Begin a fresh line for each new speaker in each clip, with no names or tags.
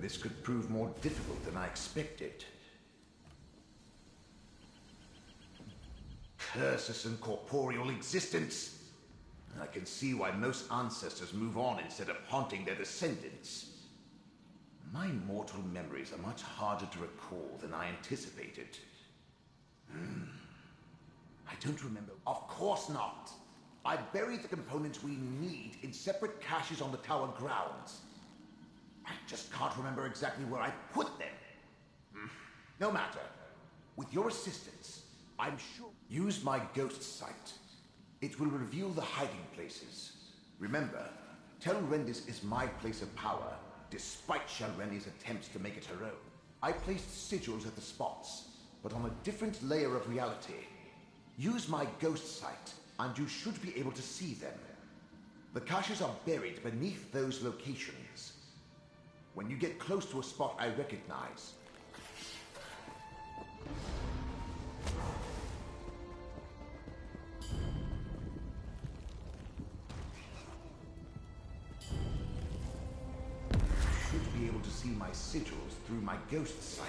This could prove more difficult than I expected. Curses and corporeal existence! I can see why most ancestors move on instead of haunting their descendants. My mortal memories are much harder to recall than I anticipated. I don't remember. Of course not! I buried the components we need in separate caches on the tower grounds. I just can't remember exactly where I put them. No matter. With your assistance, I'm sure... Use my ghost sight. It will reveal the hiding places. Remember, Telrendis is my place of power, despite Shalreni's attempts to make it her own. I placed sigils at the spots, but on a different layer of reality. Use my ghost sight, and you should be able to see them. The caches are buried beneath those locations. When you get close to a spot I recognize, you should be able to see my sigils through my ghost sight.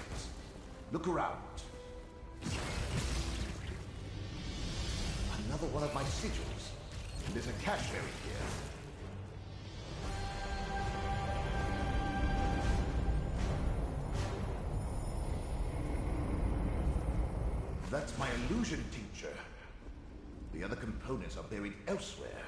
Look around. Another one of my sigils. There's a cache buried here. That's my illusion tincture. The other components are buried elsewhere.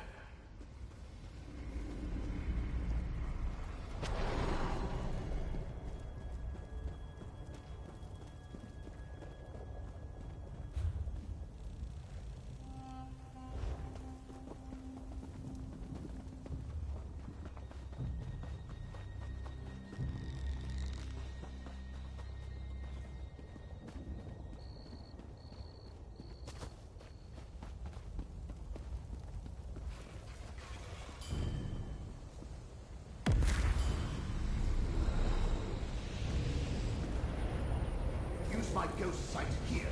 My ghost sight here.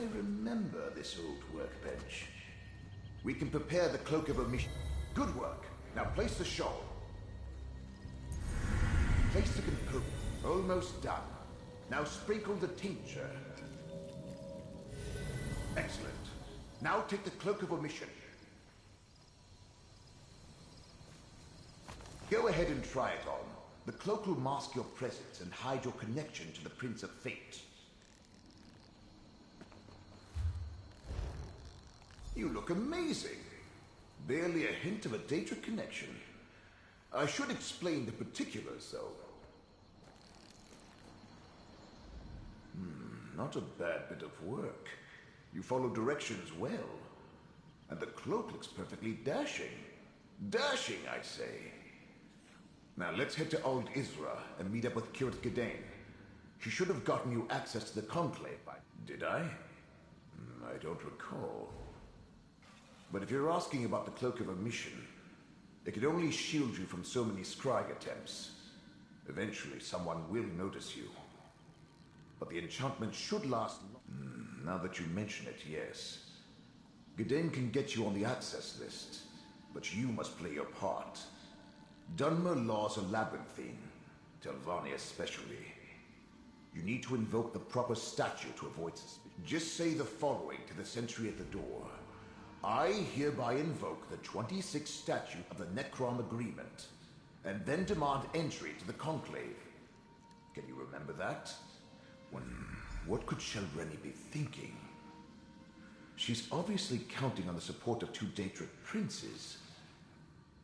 I remember this old workbench. We can prepare the cloak of omission. Good work. Now place the shawl. Place the component. Almost done. Now sprinkle the tincture. Excellent. Now take the cloak of omission. Go ahead and try it on. The cloak will mask your presence and hide your connection to the Prince of Fate. You look amazing. Barely a hint of a data connection. I should explain the particulars, though. Not a bad bit of work. You follow directions well. And the cloak looks perfectly dashing. Dashing, I say. Now let's head to Old Isra and meet up with Curate Gadain. She should have gotten you access to the Conclave by... Did I? I don't recall. But if you're asking about the Cloak of Omission, it could only shield you from so many scrying attempts. Eventually, someone will notice you. But the enchantment should last long. Now that you mention it, yes. Gadain can get you on the access list, but you must play your part. Dunmer laws are labyrinthine, Telvanni especially. You need to invoke the proper statue to avoid suspicion. Just say the following to the sentry at the door. I hereby invoke the 26th statute of the Necrom Agreement, and then demand entry to the Conclave. Can you remember that? What could Shelreni be thinking? She's obviously counting on the support of two Daedric princes.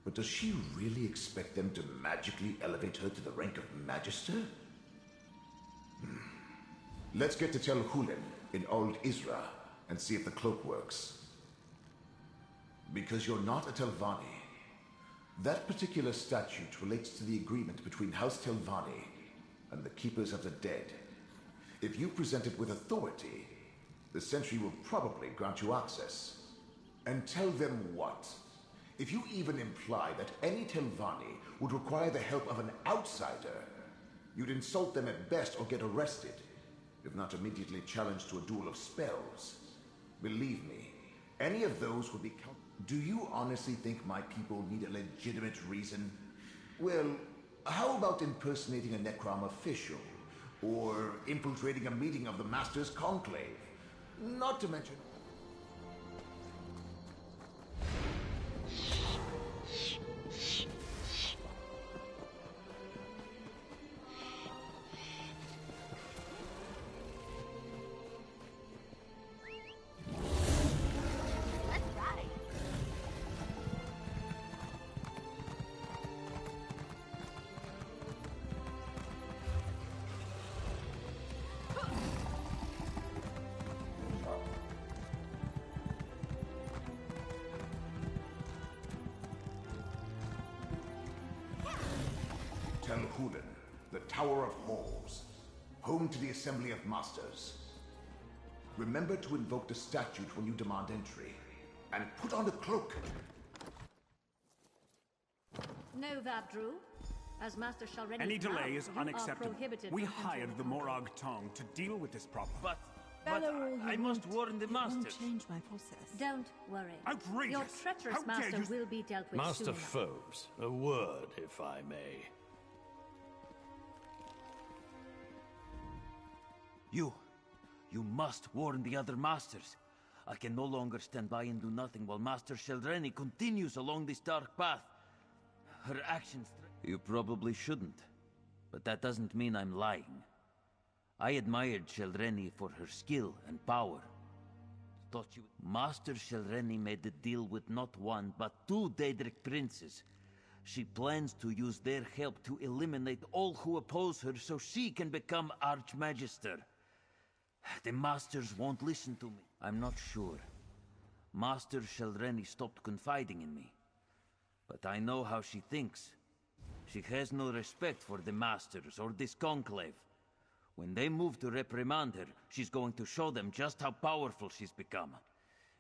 But does she really expect them to magically elevate her to the rank of Magister? Let's get to Tel Hulen in Old Isra and see if the cloak works. Because you're not a Telvanni. That particular statute relates to the agreement between House Telvanni and the Keepers of the Dead. If you present it with authority, the Sentry will probably grant you access. And tell them what? If you even imply that any Telvanni would require the help of an outsider, you'd insult them at best or get arrested, if not immediately challenged to a duel of spells. Believe me, any of those would be Do you honestly think my people need a legitimate reason? Well, how about impersonating a Necrom official? Or infiltrating a meeting of the Master's Conclave? Not to mention... Tel Hulen, the Tower of Halls, home to the Assembly of Masters. Remember to invoke the statute when you demand entry, and put on a cloak.
Know that, Drew. As Master Shalreni...
Any delay is unacceptable. We hired the Morag Tong to deal with this problem.
But I must warn the Masters.
Change my process.
Don't worry.
Outrageous!
Your treacherous master will be dealt with
Master
soon enough.
Foes, a word, if I may.
You must warn the other Masters. I can no longer stand by and do nothing while Master Shelreni continues along this dark path. Her actions... You probably shouldn't, but that doesn't mean I'm lying. I admired Shelreni for her skill and power. Thought you... Master Shelreni made a deal with not one, but two Daedric princes. She plans to use their help to eliminate all who oppose her so she can become Archmagister. The Masters won't listen to me. I'm not sure. Master Shelreni stopped confiding in me. But I know how she thinks. She has no respect for the Masters or this Conclave. When they move to reprimand her, she's going to show them just how powerful she's become.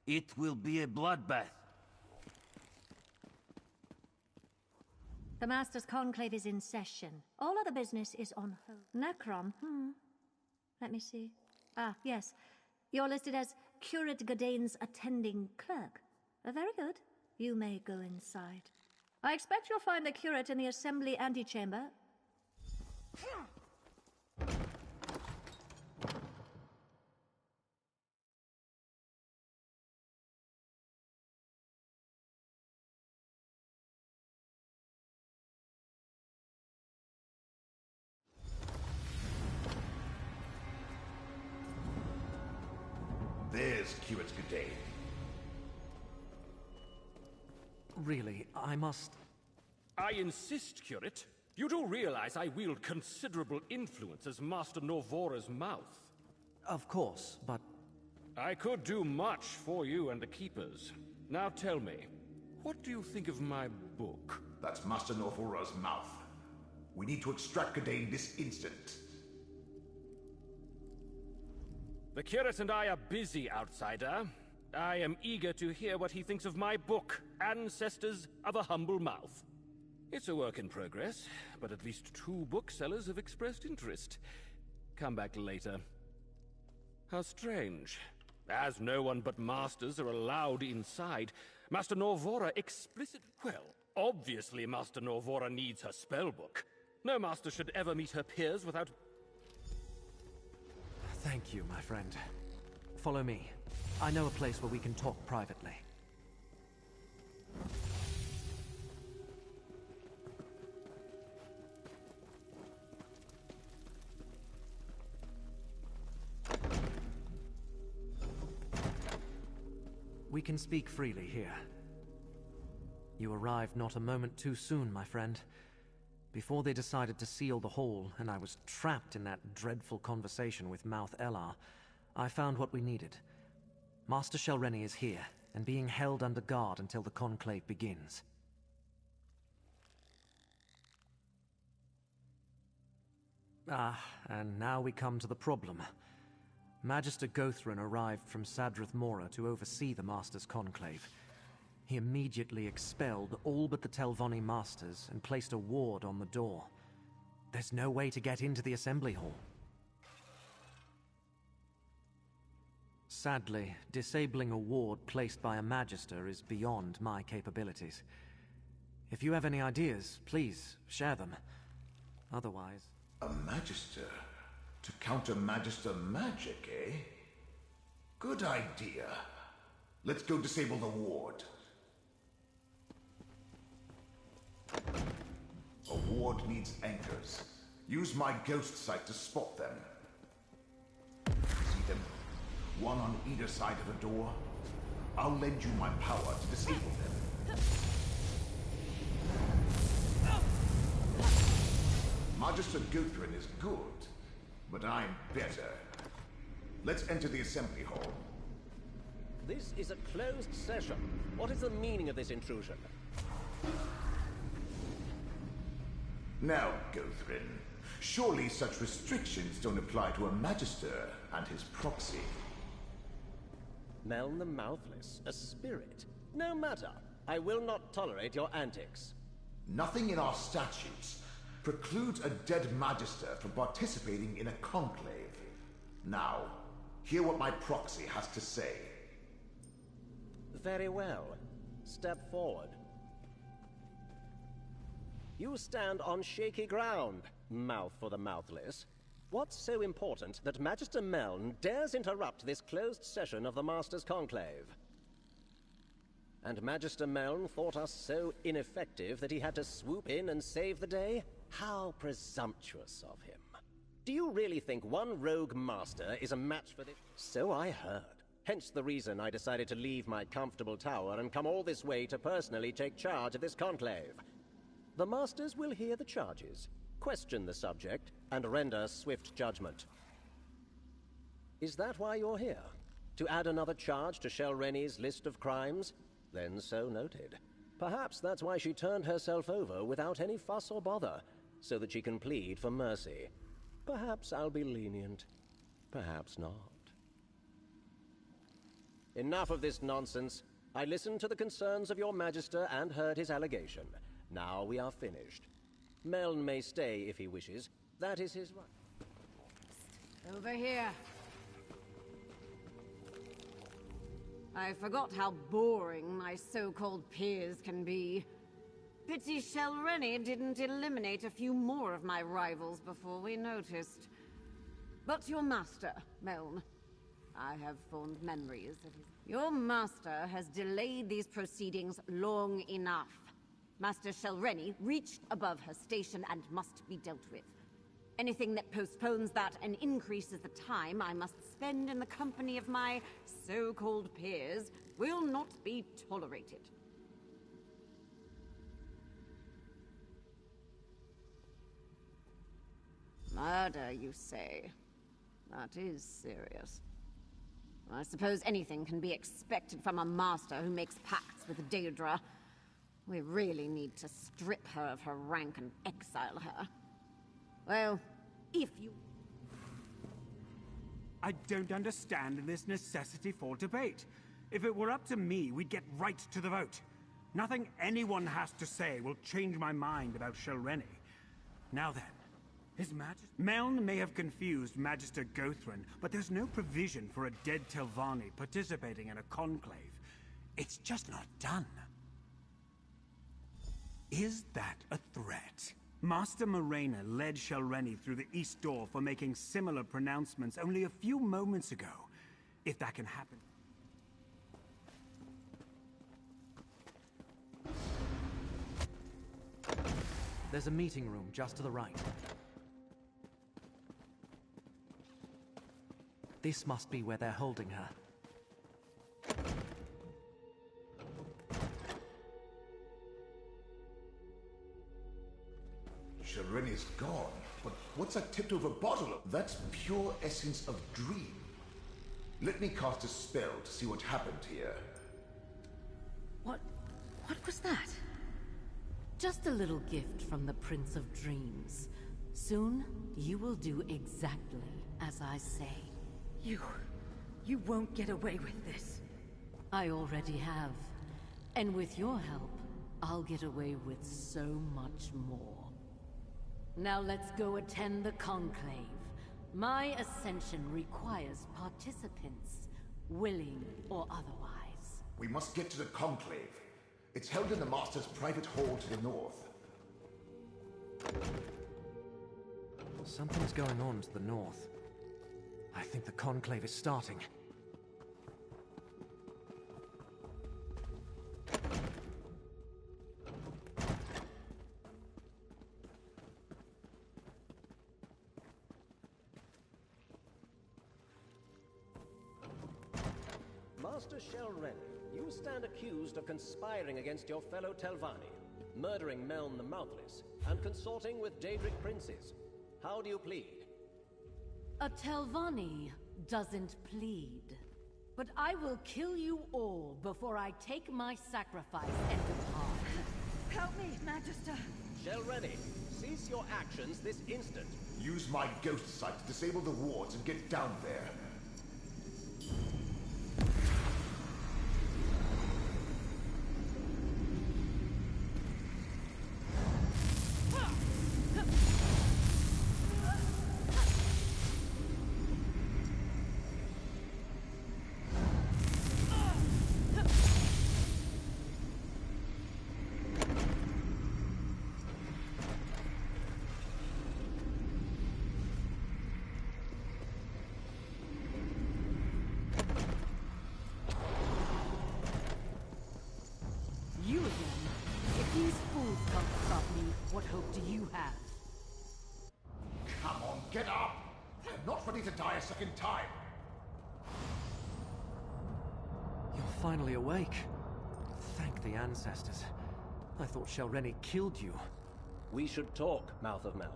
It will be a bloodbath.
The Master's Conclave is in session. All other business is on hold. Necrom, Let me see. Ah, yes. You're listed as Curate Gadain's attending clerk. Very good. You may go inside. I expect you'll find the curate in the Assembly antechamber.
There's Curate Gadain.
Really, I must...
I insist, Curate. You do realize I wield considerable influence as Master Norvora's mouth.
Of course, but...
I could do much for you and the Keepers. Now tell me, what do you think of my book?
That's Master Norvora's mouth. We need to extract Gadain this instant.
The curate and I are busy, outsider. I am eager to hear what he thinks of my book, Ancestors of a Humble Mouth. It's a work in progress, but at least 2 booksellers have expressed interest. Come back later. How strange. As no one but masters are allowed inside, Master Norvora Well, obviously Master Norvora needs her spellbook. No master should ever meet her peers without...
Thank you, my friend. Follow me. I know a place where we can talk privately. We can speak freely here. You arrived not a moment too soon, my friend. Before they decided to seal the hall, and I was trapped in that dreadful conversation with Mouth Elar, I found what we needed. Master Shelreni is here, and being held under guard until the conclave begins. And now we come to the problem. Magister Gothrin arrived from Sadrith Mora to oversee the Master's conclave. He immediately expelled all but the Telvanni Masters and placed a ward on the door. There's no way to get into the assembly hall. Sadly, disabling a ward placed by a Magister is beyond my capabilities. If you have any ideas, please share them. Otherwise...
A Magister? To counter Magister magic, eh? Good idea. Let's go disable the ward. A ward needs anchors. Use my ghost sight to spot them. See them? One on either side of a door. I'll lend you my power to disable them. Magister Gothrin is good, but I'm better. Let's enter the assembly hall.
This is a closed session. What is the meaning of this intrusion?
Now, Gothrin, surely such restrictions don't apply to a Magister and his proxy.
Meln the Mouthless, a spirit. No matter. I will not tolerate your antics.
Nothing in our statutes precludes a dead Magister from participating in a conclave. Now, hear what my proxy has to say.
Very well. Step forward. You stand on shaky ground, Mouth for the Mouthless. What's so important that Magister Meln dares interrupt this closed session of the Master's Conclave? And Magister Meln thought us so ineffective that he had to swoop in and save the day? How presumptuous of him. Do you really think one rogue master is a match for this? So I heard. Hence the reason I decided to leave my comfortable tower and come all this way to personally take charge of this conclave. The Masters will hear the charges, question the subject, and render swift judgment. Is that why you're here? To add another charge to Shelreni's list of crimes? Then so noted. Perhaps that's why she turned herself over without any fuss or bother, so that she can plead for mercy. Perhaps I'll be lenient. Perhaps not. Enough of this nonsense. I listened to the concerns of your Magister and heard his allegation. Now we are finished. Meln may stay if he wishes. That is his right.
Over here. I forgot how boring my so-called peers can be. Pity Shelreni didn't eliminate a few more of my rivals before we noticed. But your master, Meln. I have fond memories of his... Your master has delayed these proceedings long enough. Master Shelreni reached above her station and must be dealt with. Anything that postpones that and increases the time I must spend in the company of my so-called peers will not be tolerated. Murder, you say? That is serious. I suppose anything can be expected from a master who makes pacts with Daedra. We really need to strip her of her rank and exile her. Well, if you...
I don't understand this necessity for debate. If it were up to me, we'd get right to the vote. Nothing anyone has to say will change my mind about Shelreni. Now then, His Majesty... Meln may have confused Magister Gothrin, but there's no provision for a dead Telvanni participating in a conclave. It's just not done. Is that a threat? Master Morena led Shelreni through the East Door for making similar pronouncements only a few moments ago. If that can happen...
There's a meeting room just to the right. This must be where they're holding her.
Shelreni's gone, but what's that tipped-over bottle of? That's pure essence of dream. Let me cast a spell to see what happened here.
What was that? Just a little gift from the Prince of Dreams. Soon, you will do exactly as I say.
You won't get away with this.
I already have. And with your help, I'll get away with so much more. Now let's go attend the conclave. My ascension requires participants, willing or otherwise.
We must get to the conclave. It's held in the Master's private hall to the north.
Something's going on to the north. I think the conclave is starting.
Master Shelreni, you stand accused of conspiring against your fellow Telvanni, murdering Meln the Mouthless, and consorting with Daedric princes. How do you plead?
A Telvanni doesn't plead. But I will kill you all before I take my sacrifice and depart.
Help me, Magister!
Shelreni, cease your actions this instant.
Use my ghost sight to disable the wards and get down there.
You again? If these fools can't stop me, what hope do you have?
Come on, get up! I'm not ready to die a second time!
You're finally awake. Thank the ancestors. I thought Shelreni killed you.
We should talk, Mouth of Meln.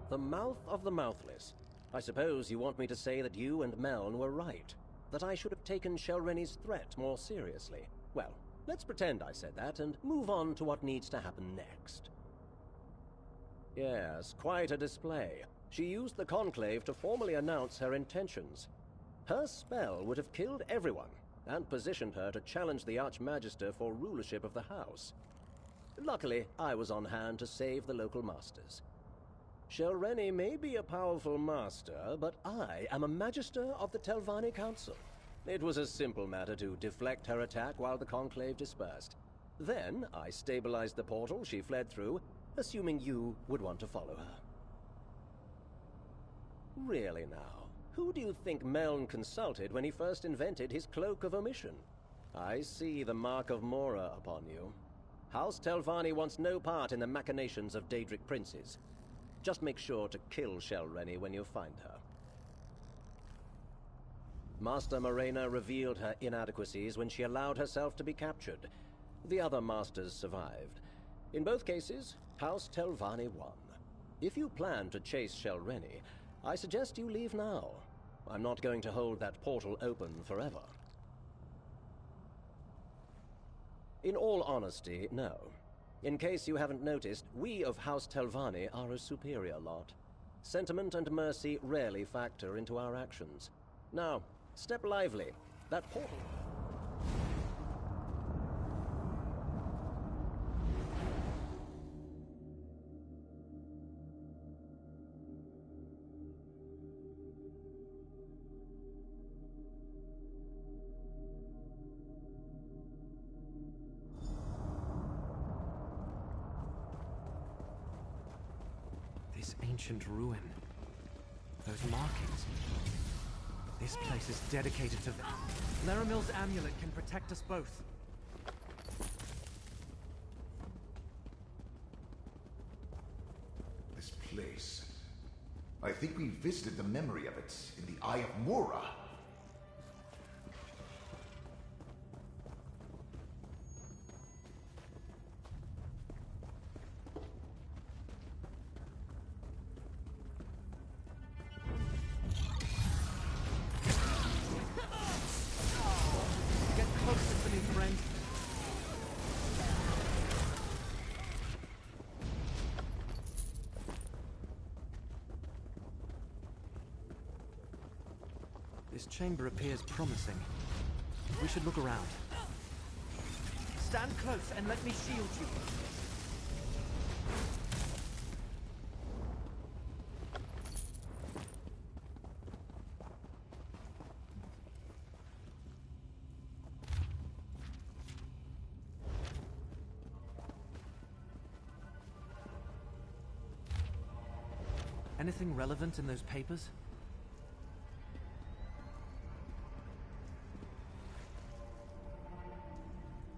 The Mouth of the Mouthless. I suppose you want me to say that you and Meln were right. That I should have taken Shelreni's threat more seriously. Well, let's pretend I said that and move on to what needs to happen next. Yes, quite a display. She used the conclave to formally announce her intentions. Her spell would have killed everyone, and positioned her to challenge the Archmagister for rulership of the house. Luckily, I was on hand to save the local masters. Shelreni may be a powerful master, but I am a Magister of the Telvanni Council. It was a simple matter to deflect her attack while the conclave dispersed. Then, I stabilized the portal she fled through, assuming you would want to follow her. Really now, who do you think Meln consulted when he first invented his Cloak of Omission? I see the mark of Mora upon you. House Telvanni wants no part in the machinations of Daedric princes. Just make sure to kill Shelreni when you find her. Master Morena revealed her inadequacies when she allowed herself to be captured. The other masters survived. In both cases, House Telvanni won. If you plan to chase Shelreni, I suggest you leave now. I'm not going to hold that portal open forever. In all honesty, no. In case you haven't noticed, we of House Telvanni are a superior lot. Sentiment and mercy rarely factor into our actions. Now, step lively. That portal...
This ancient ruin. Those markings. This place is dedicated to... Laramil's amulet can protect us both.
This place... I think we visited the memory of it in the Eye of Mora.
This chamber appears promising. We should look around. Stand close and let me shield you. Anything relevant in those papers?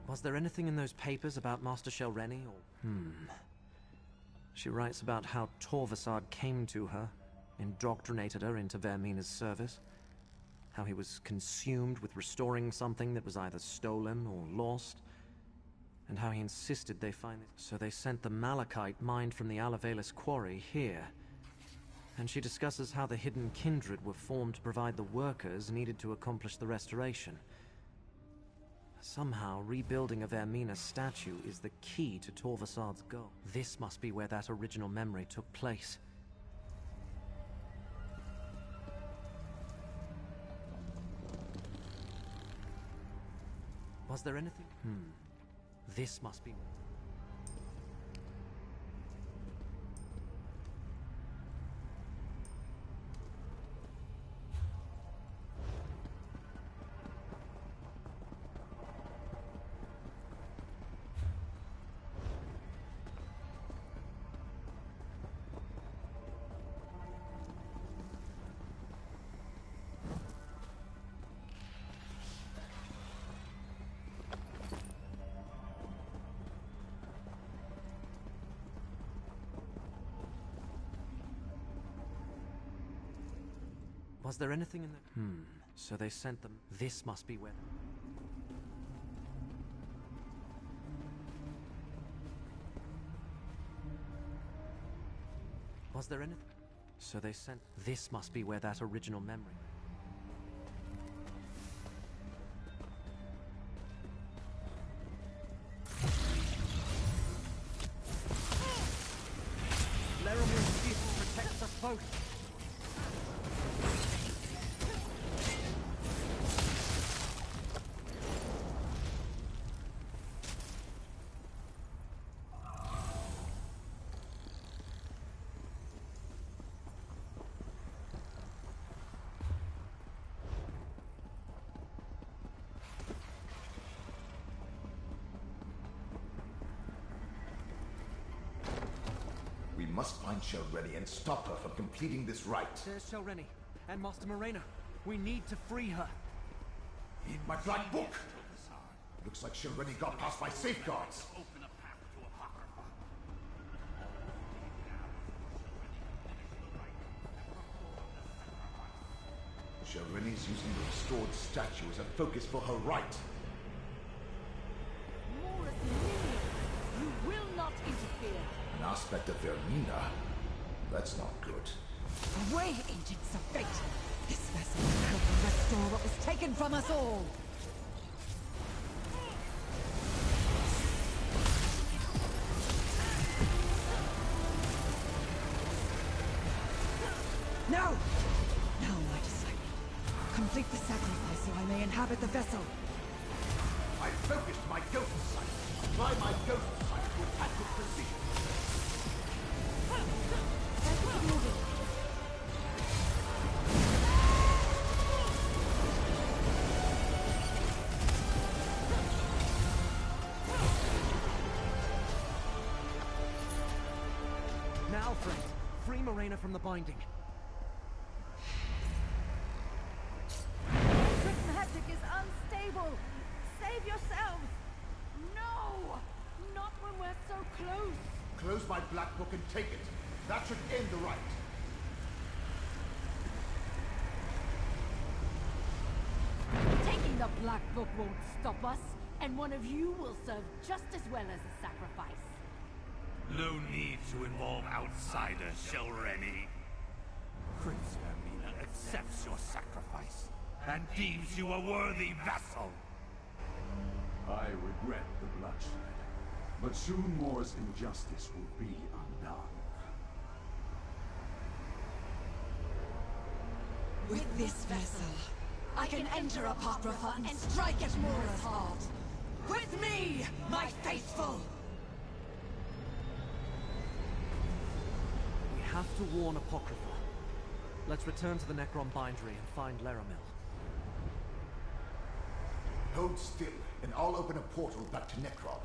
Was there anything in those papers about Master Shelreni, or... She writes about how Torvasad came to her, indoctrinated her into Vermina's service, how he was consumed with restoring something that was either stolen or lost, and how he insisted they find it. So they sent the malachite mined from the Alavelis quarry here. And she discusses how the hidden kindred were formed to provide the workers needed to accomplish the restoration. Somehow, rebuilding a Vermina statue is the key to Torvasad's goal. This must be where that original memory took place. Was there anything? This must be... Was there anything in the... So they sent them... This must be where... Was there anything... So they sent... This must be where that original memory... Laramil's gift protects us both!
We must find Shelreni and stop her from completing this rite.
There's Shelreni and Master Morena. We need to free her.
In my black book! Looks like Shelreni got past my safeguards. Shelreni's using the restored statue as a focus for her rite.
Morris, you will not interfere.
An aspect of Vermina? That's not good.
Away, agents of fate! This vessel will help restore what was taken from us all! No! Now, my disciple, complete the sacrifice so I may inhabit the vessel.
I focused my ghost sight. Apply my ghost sight to attack with precision.
Now, friend, free Morena from the binding.
Magic is unstable. Save yourselves. No! Not when we're so close.
Close my black book and take it. That should end the rite.
Taking the Black Book won't stop us, and one of you will serve just as well as a sacrifice.
No need to involve outsiders, Shelreni. Prince Vermina accepts your sacrifice and deems you a worthy vassal.
I regret the bloodshed, but soon Moor's injustice will be undone.
With this vessel, I can enter Apocrypha and strike at Mora's heart. With me, my faithful!
We have to warn Apocrypha. Let's return to the Necron bindery and find Laramil.
Hold still, and I'll open a portal back to Necron.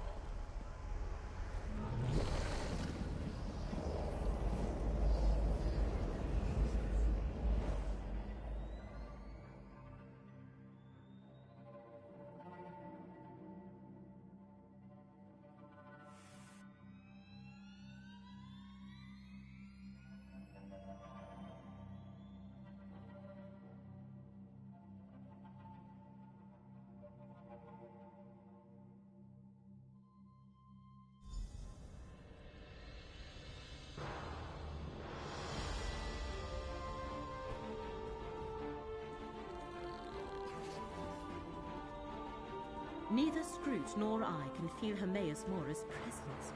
Neither Scroot nor I can feel Hermaeus Mora's presence.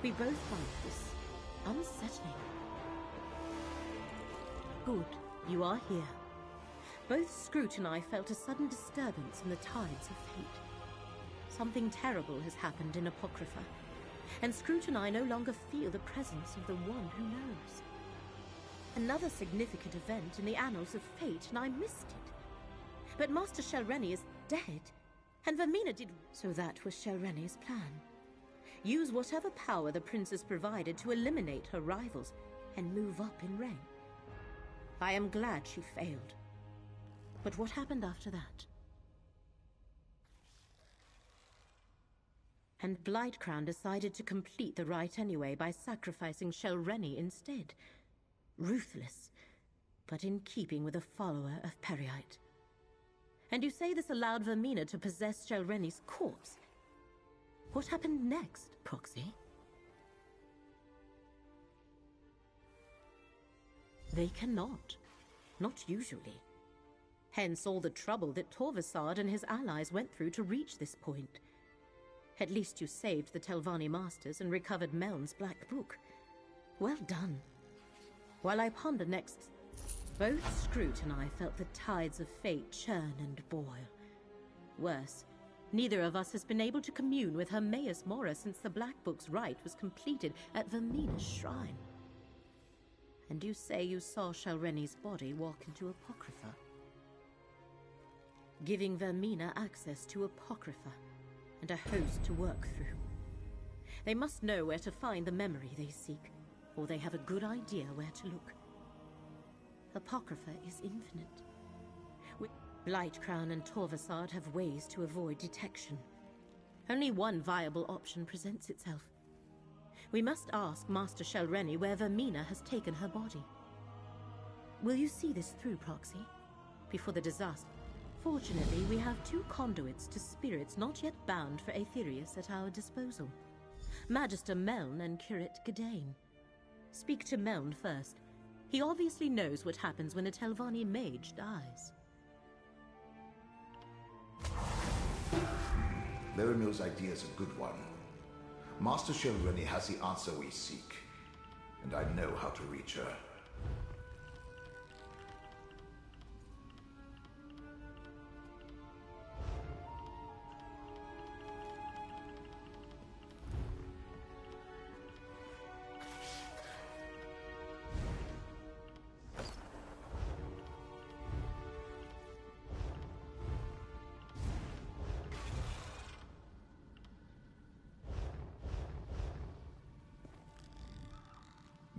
We both find this unsettling. Good, you are here. Both Scroot and I felt a sudden disturbance in the tides of fate. Something terrible has happened in Apocrypha, and Scroot and I no longer feel the presence of the one who knows. Another significant event in the annals of fate, and I missed it. But Master Shelreni is dead. And Vermina did... So that was Shelreni's plan. Use whatever power the princess provided to eliminate her rivals and move up in rank. I am glad she failed. But what happened after that? And Blightcrown decided to complete the rite anyway by sacrificing Shelreni instead. Ruthless, but in keeping with a follower of Periite. And you say this allowed Vermina to possess Shelreni's corpse. What happened next, Proxy? They cannot. Not usually. Hence all the trouble that Torvasad and his allies went through to reach this point. At least you saved the Telvanni Masters and recovered Meln's Black Book. Well done. While I ponder next... Both Scroot and I felt the tides of fate churn and boil. Worse, neither of us has been able to commune with Hermaeus Mora since the Black Book's rite was completed at Vermina's shrine. And you say you saw Shelreni's body walk into Apocrypha, giving Vermina access to Apocrypha and a host to work through. They must know where to find the memory they seek, or they have a good idea where to look. Apocrypha is infinite. Blightcrown and Torvasad have ways to avoid detection. Only one viable option presents itself. We must ask Master Shelreni where Vermina has taken her body. Will you see this through, Proxy? Before the disaster. Fortunately, we have 2 conduits to spirits not yet bound for Aetherius at our disposal. Magister Meln and Curate Gadain. Speak to Meln first. He obviously knows what happens when a Telvanni mage dies.
Laramil's idea is a good one. Master Shelreni has the answer we seek, and I know how to reach her.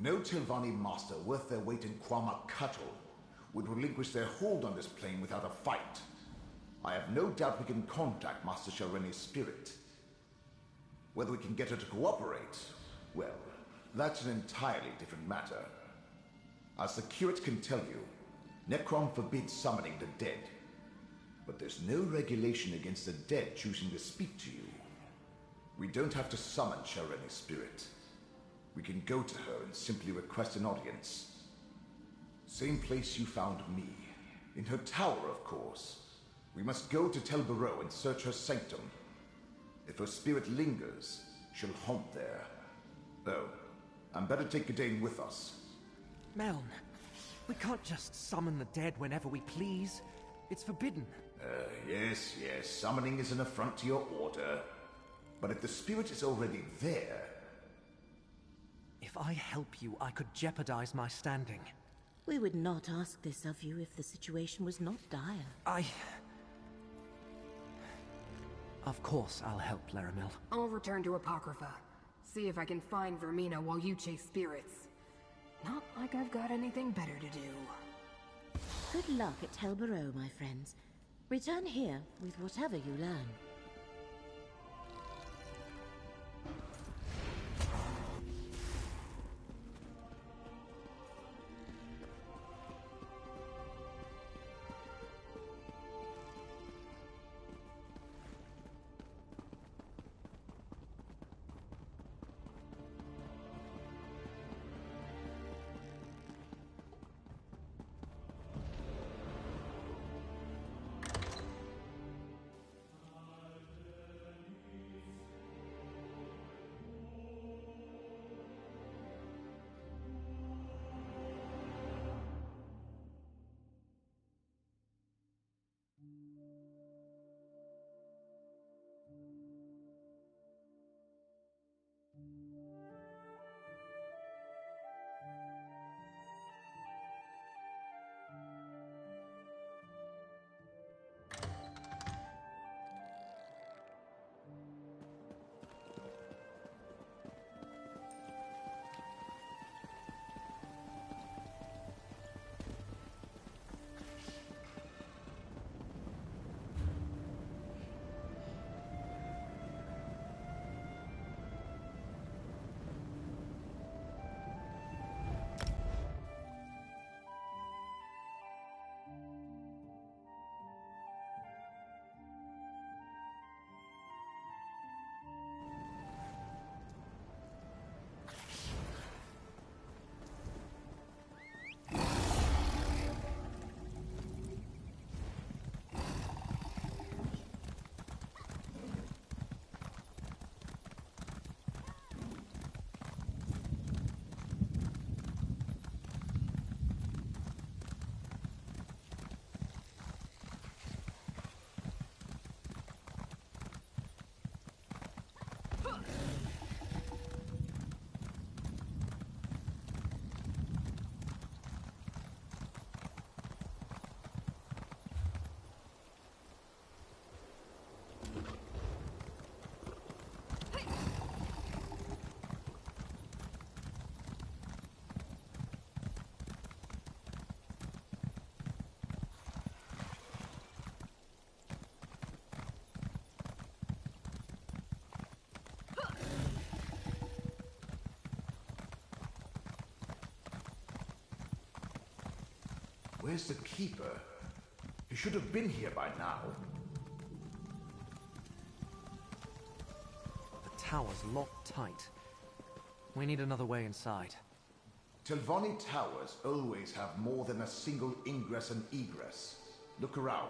No Tilvani master worth their weight in Kwama cattle would relinquish their hold on this plane without a fight. I have no doubt we can contact Master Shalreni's spirit. Whether we can get her to cooperate, well, that's an entirely different matter. As the curate can tell you, Necrom forbids summoning the dead. But there's no regulation against the dead choosing to speak to you. We don't have to summon Shalreni's spirit. We can go to her and simply request an audience. Same place you found me. In her tower, of course. We must go to Tel Barrow and search her sanctum. If her spirit lingers, she'll haunt there. Oh, and better take Gadain with us.
Meln, we can't just summon the dead whenever we please. It's forbidden.
Yes. Summoning is an affront to your order. But if the spirit is already there...
If I help you, I could jeopardize my standing.
We would not ask this of you if the situation was not dire.
Of course I'll help, Laramil.
I'll return to Apocrypha. See if I can find Vermina while you chase spirits. Not like I've got anything better to do.
Good luck at Tel Barrow, my friends. Return here with whatever you learn.
Where's the Keeper? He should have been here by now.
The tower's locked tight. We need another way inside.
Telvanni towers always have more than a single ingress and egress. Look around.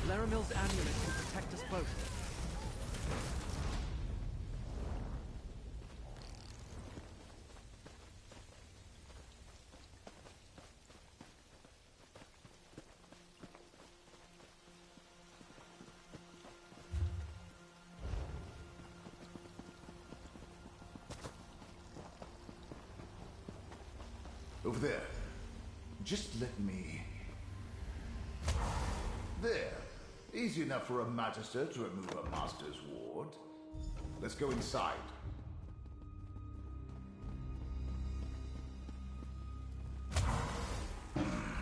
Laramil's amulet can protect us both.
Look there. Just let me... There. Easy enough for a Magister to remove a Master's ward. Let's go inside.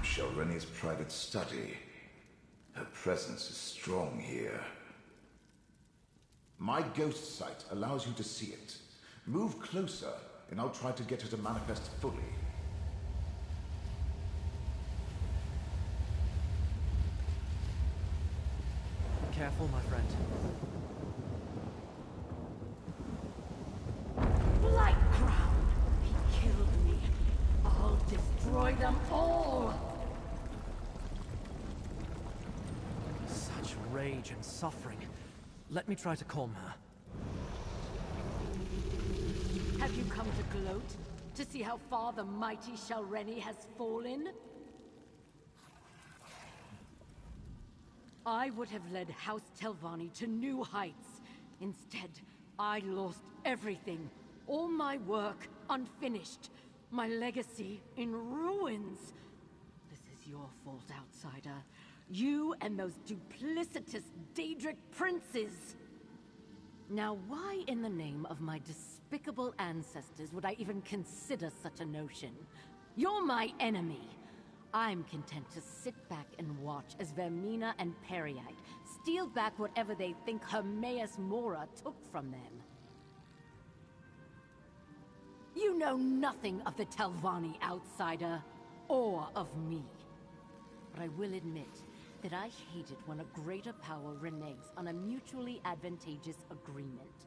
Shelreni's private study. Her presence is strong here. My ghost sight allows you to see it. Move closer, and I'll try to get her to manifest fully.
Careful, my friend.
Blight Crown! He killed me. I'll destroy them all!
Such rage and suffering. Let me try to calm her.
Have you come to gloat? To see how far the mighty Shelreni has fallen? I would have led House Telvanni to new heights. Instead, I lost everything. All my work unfinished. My legacy in ruins. This is your fault, outsider. You and those duplicitous Daedric princes. Now, why in the name of my despicable ancestors would I even consider such a notion? You're my enemy. I'm content to sit back and watch as Vermina and Periite steal back whatever they think Hermaeus Mora took from them. You know nothing of the Telvanni, outsider, or of me. But I will admit that I hate it when a greater power reneges on a mutually advantageous agreement.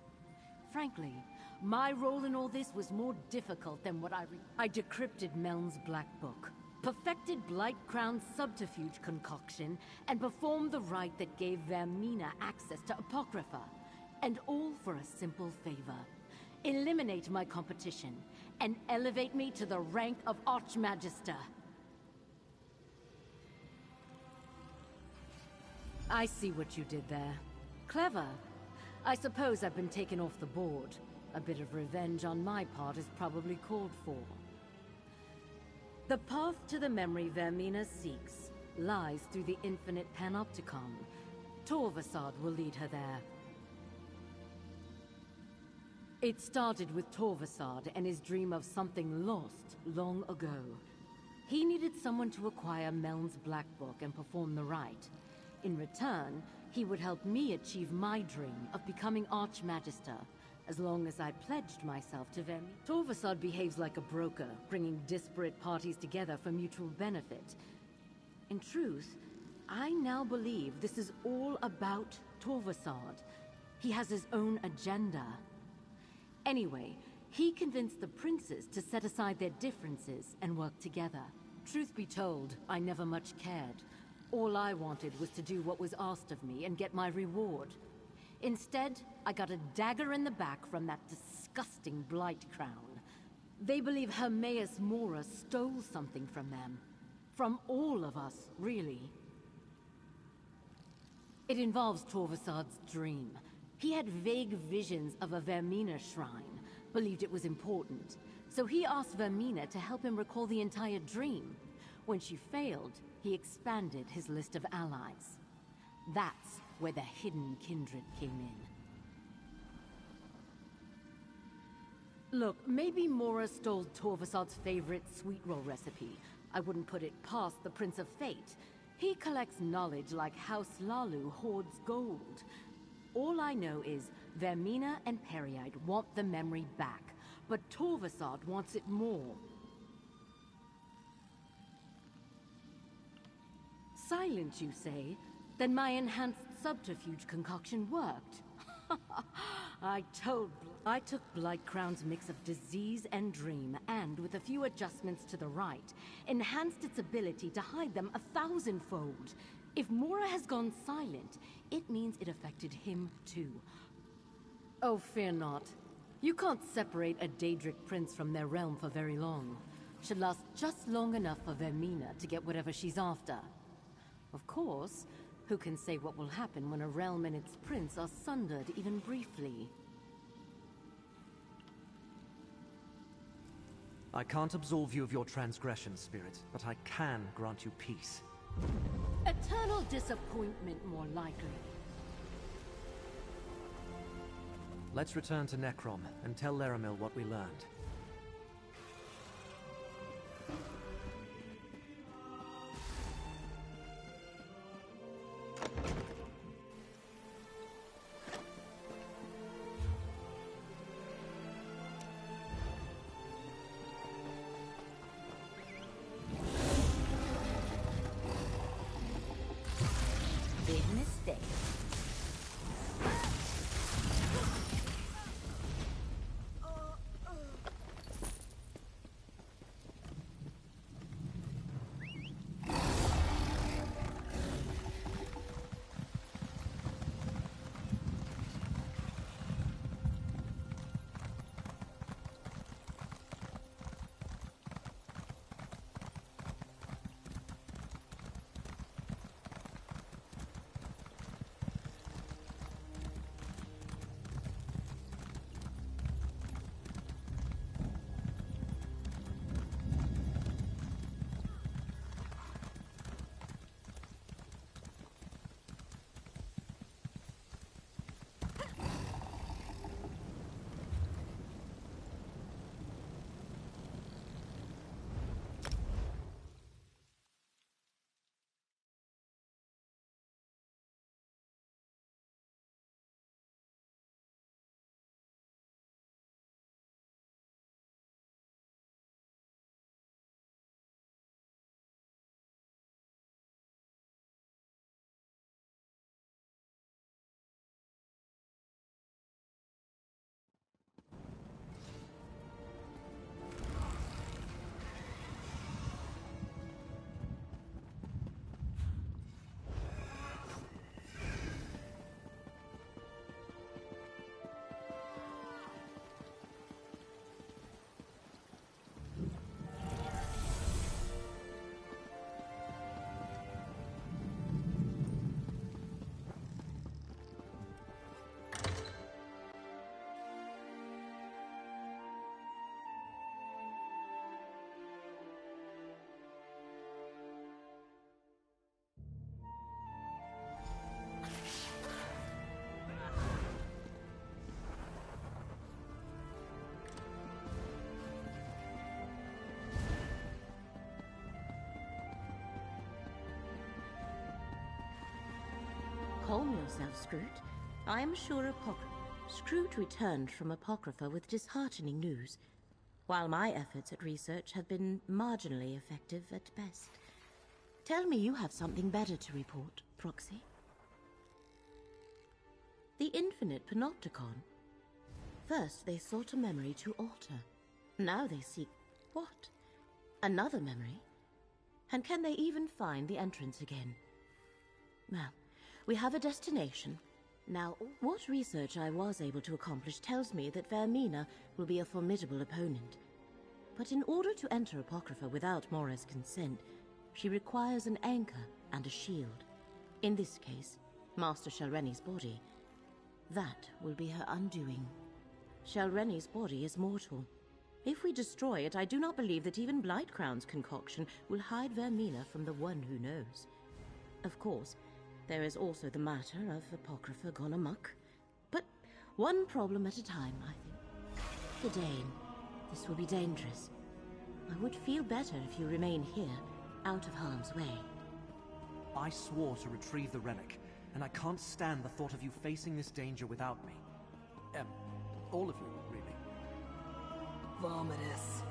Frankly, my role in all this was more difficult than what I decrypted Meln's Black Book, perfected Blight Crown's subterfuge concoction, and performed the rite that gave Vermina access to Apocrypha. And all for a simple favor. Eliminate my competition, and elevate me to the rank of Archmagister. I see what you did there. Clever. I suppose I've been taken off the board. A bit of revenge on my part is probably called for. The path to the memory Vermina seeks lies through the infinite panopticon. Torvasad will lead her there. It started with Torvasad and his dream of something lost long ago. He needed someone to acquire Meln's Black Book and perform the rite. In return, he would help me achieve my dream of becoming Archmagister, as long as I pledged myself to Vermina. Torvasad behaves like a broker, bringing disparate parties together for mutual benefit. In truth, I now believe this is all about Torvasad. He has his own agenda. Anyway, he convinced the princes to set aside their differences and work together. Truth be told, I never much cared. All I wanted was to do what was asked of me and get my reward. Instead, I got a dagger in the back from that disgusting Blight Crown. They believe Hermaeus Mora stole something from them. From all of us, really. It involves Torvasad's dream. He had vague visions of a Vermina shrine, believed it was important. So he asked Vermina to help him recall the entire dream. When she failed, he expanded his list of allies. That's where the hidden kindred came in. Look, maybe Mora stole Torvasad's favorite sweet roll recipe. I wouldn't put it past the Prince of Fate. He collects knowledge like House Lalu hoards gold. All I know is Vermina and Periite want the memory back, but Torvasad wants it more. Silent, you say? Then my enhanced subterfuge concoction worked. I took Blight Crown's mix of disease and dream, and with a few adjustments to the rite, enhanced its ability to hide them 1,000-fold. If Mora has gone silent, it means it affected him too. Oh, fear not. You can't separate a Daedric prince from their realm for very long. Should last just long enough for Vermina to get whatever she's after. Of course, who can say what will happen when a realm and its prince are sundered even briefly?
I can't absolve you of your transgressions, Spirit, but I can grant you peace.
Eternal disappointment, more likely.
Let's return to Necrom and tell Laramil what we learned.
Big mistake.
Calm yourself, Scroot. I am sure Scroot returned from Apocrypha with disheartening news, while my efforts at research have been marginally effective at best. Tell me you have something better to report, Proxy. The Infinite Panopticon. First they sought a memory to alter. Now they seek... what? Another memory? And can they even find the entrance again? Well, we have a destination. Now, what research I was able to accomplish tells me that Vermina will be a formidable opponent. But in order to enter Apocrypha without Mora's consent, she requires an anchor and a shield. In this case, Master Shelreni's body. That will be her undoing. Shelreni's body is mortal. If we destroy it, I do not believe that even Blightcrown's concoction will hide Vermina from the one who knows. Of course, there is also the matter of Apocrypha gone amok. But one problem at a time, I think. Didane, this will be dangerous. I would feel better if you remain here, out of harm's way.
I swore to retrieve the relic, and I can't stand the thought of you facing this danger without me. All of you, really.
Vomitous.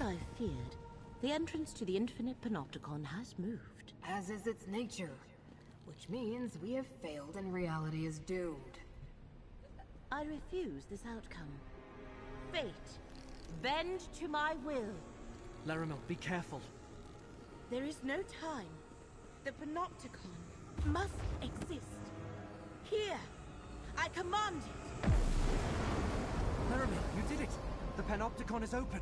I feared, the entrance to the Infinite Panopticon has moved.
As is its nature. Which means we have failed and reality is doomed.
I refuse this outcome. Fate, bend to my will.
Laramil, be careful.
There is no time. The Panopticon must exist. Here, I command it.
Laramil, you did it! The Panopticon is open!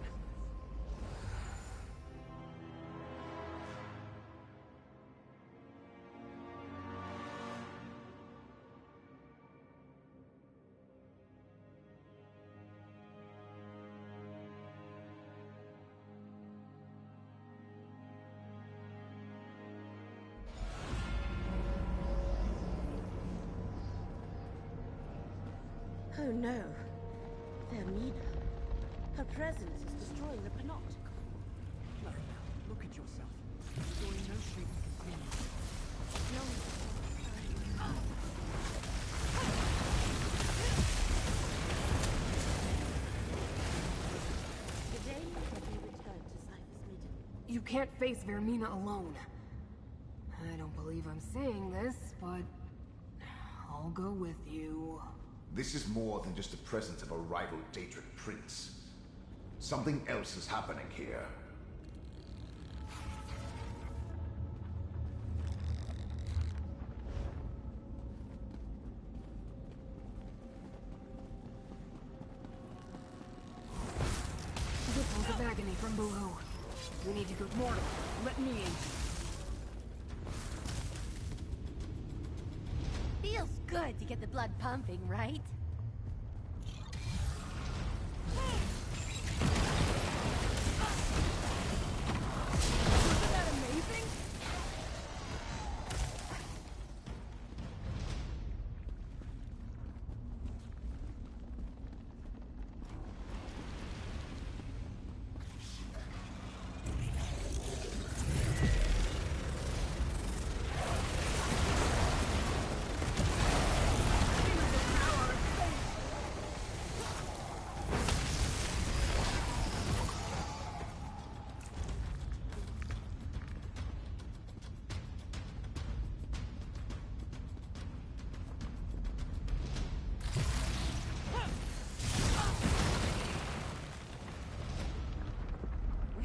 Oh no. Vermina. Her presence is destroying the Panopticon.
Laramil, look at yourself. You're in no shape to continue.
No. The day that we return to Cypher's Mid.
You can't face Vermina alone. I don't believe I'm saying this, but I'll go with you.
This is more than just the presence of a rival Daedric prince. Something else is happening here.
Ripples of agony from below. We need to go mortal. Let me in.
Feels good to get the blood pumping, right?
Isn't that amazing?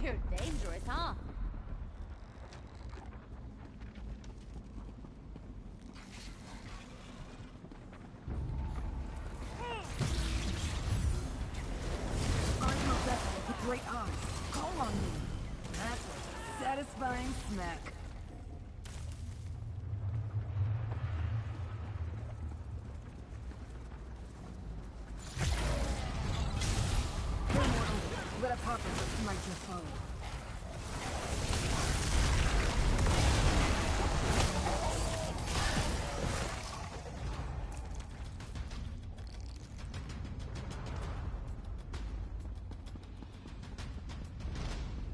We're dangerous, huh?
I'm a vessel with great eyes. Call on me. That's a satisfying smack. Hey, mortal. Let a popper smite your foe.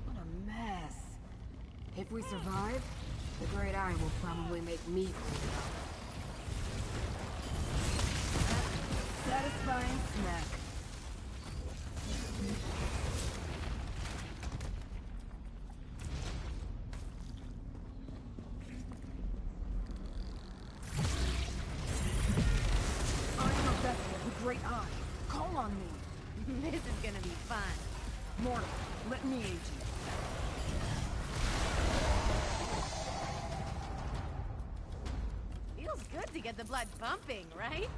What a mess. If we survive, the Great Eye will probably make me clean up. Satisfying snack. I'm a vessel with great eye. Call on me.
This is gonna be fun.
Mortal, let me aid you.
Feels good to get the blood pumping, right?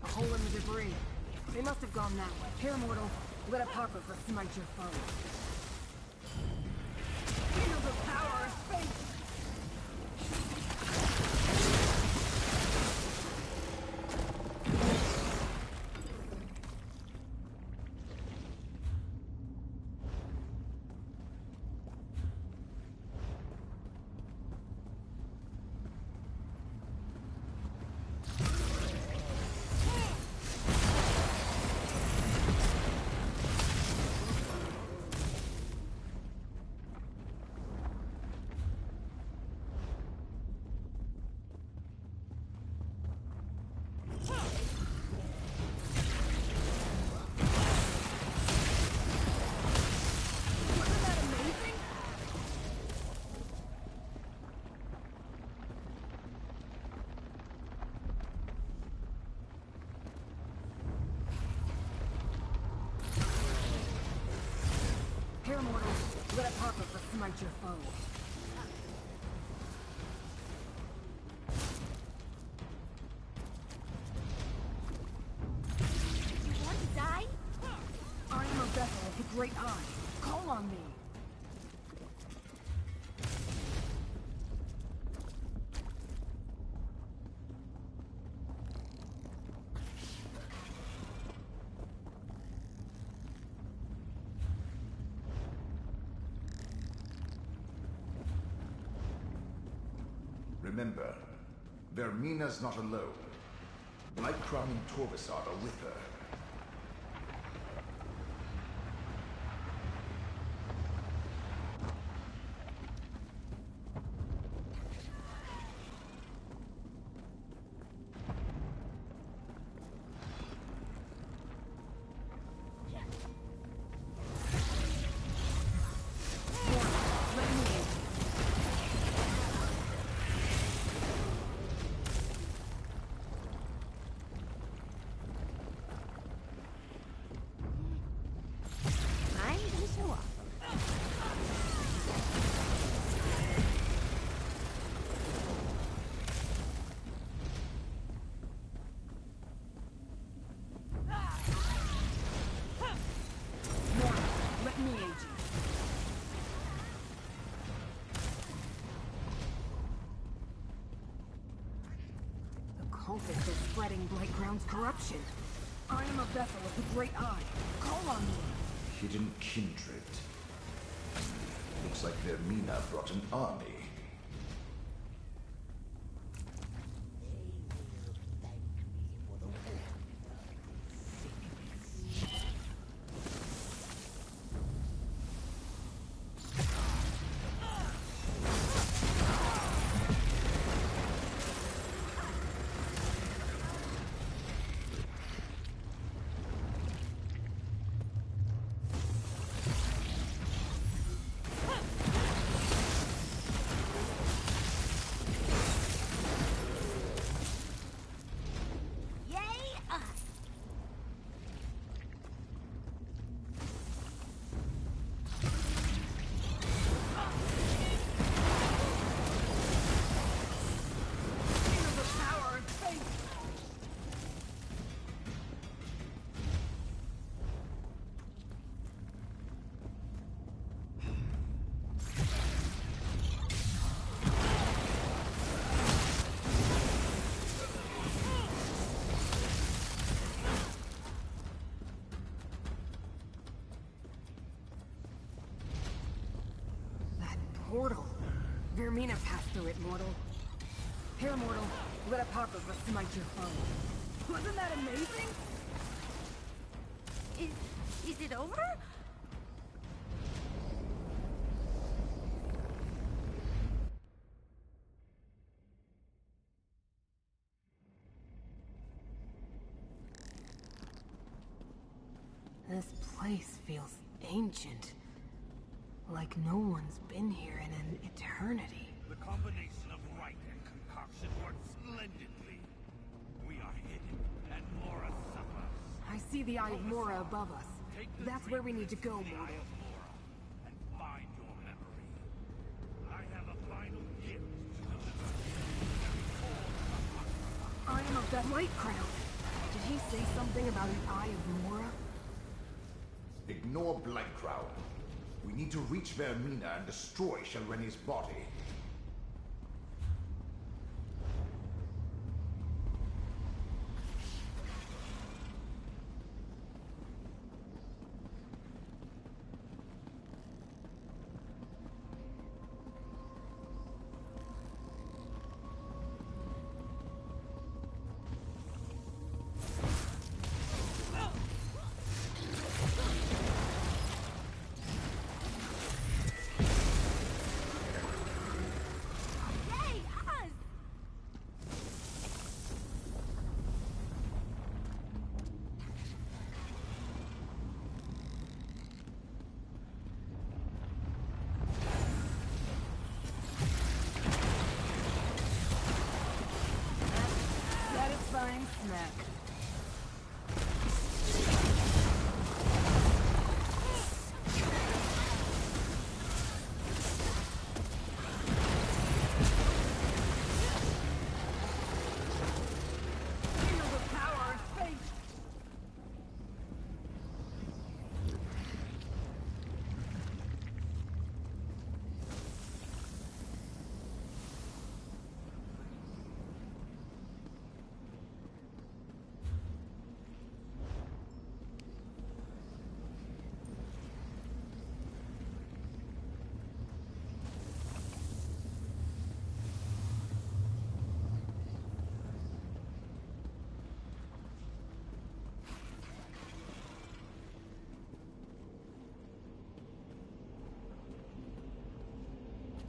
A hole in the debris. They must have gone that way. Here, mortal, let apocrypha smite your foe. Feel the power of fate! Apocrypha smite your foe.
You want to die?
I am a vessel of the Great Eye. Call on me.
Remember, Vermina's not alone. Blightcrown and Torvisard are with her.
Cultist is spreading Blightcrown's corruption. I am a vessel of the Great Eye. Call on me.
Hidden kindred. Looks like Vermina brought an army.
Portal. Vermina passed through it, mortal. Here, mortal. Let Apocrypha smite your foe. Wasn't that amazing?
Is it over?
This place feels ancient. Like no one's been here in an eternity.
The combination of rite and concoction works splendidly. We are hidden, and Mora suffers.
I see the Eye of Mora above us. That's where we need to go, mortal.
And find your memory. I have a final gift to deliver.
I am of that Blightcrown. Did he say something about an Eye of Mora?
Ignore Blightcrown. We need to reach Vermina and destroy Shelreni's body.
Satisfying snack.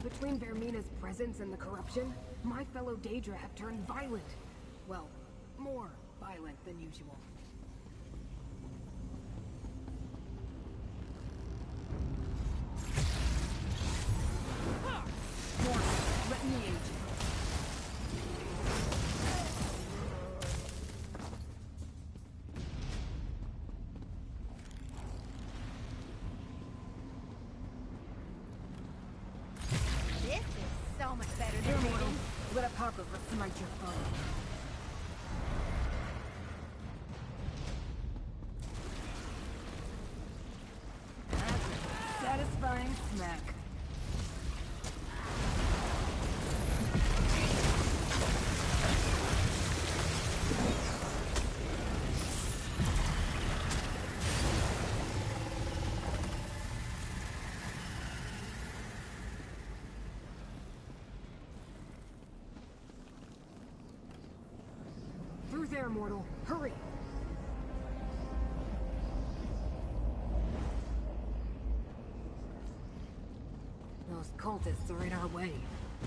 Between Vermina's presence and the corruption, my fellow Daedra have turned violent. Well, more violent than usual. Mortal, let me aid you.
This is so much better than
Here, mortal.
reading.
Let Apocrypha smite your foe. That's a satisfying smack. Through there, mortal. Hurry! Those cultists are in our way.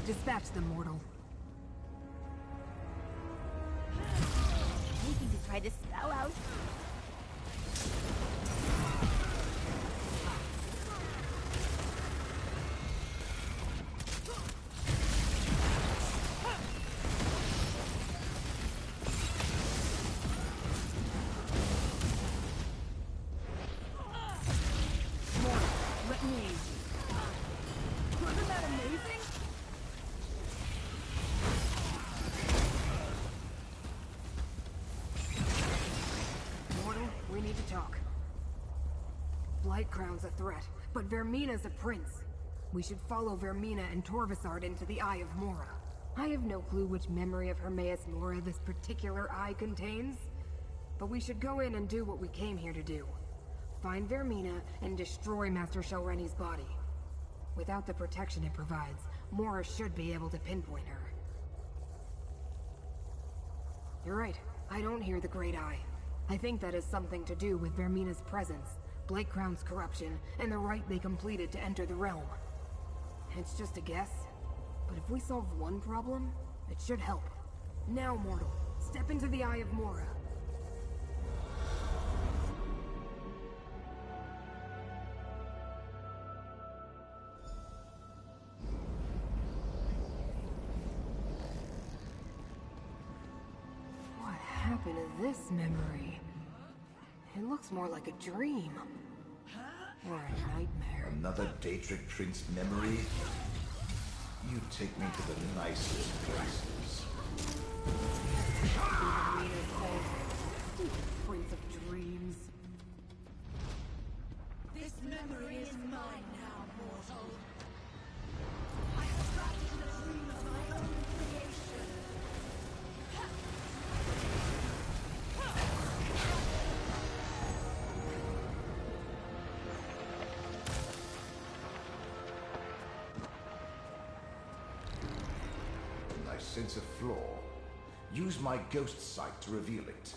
Dispatch them, mortal.
Anything to try this spell out.
Mortal, let me aid you. Wasn't that amazing? Mortal, we need to talk. Blightcrown's a threat, but Vermina's a prince. We should follow Vermina and Torvasard into the Eye of Mora. I have no clue which memory of Hermaeus Mora this particular eye contains, but we should go in and do what we came here to do. Find Vermina and destroy Master Shelreni's body. Without the protection it provides, Mora should be able to pinpoint her. You're right. I don't hear the Great Eye. I think that has something to do with Vermina's presence, Blightcrown's corruption, and the rite they completed to enter the realm. It's just a guess, but if we solve one problem, it should help. Now, mortal, step into the Eye of Mora. What happened to this memory? It looks more like a dream. Or a nightmare.
Another Daedric Prince memory? You take me to the nicest places.
Stupid Prince of Dreams.
This memory is mine now, mortal. I have trapped it in a dream of my own creation.
I sense a flaw. Use my ghost sight to reveal it.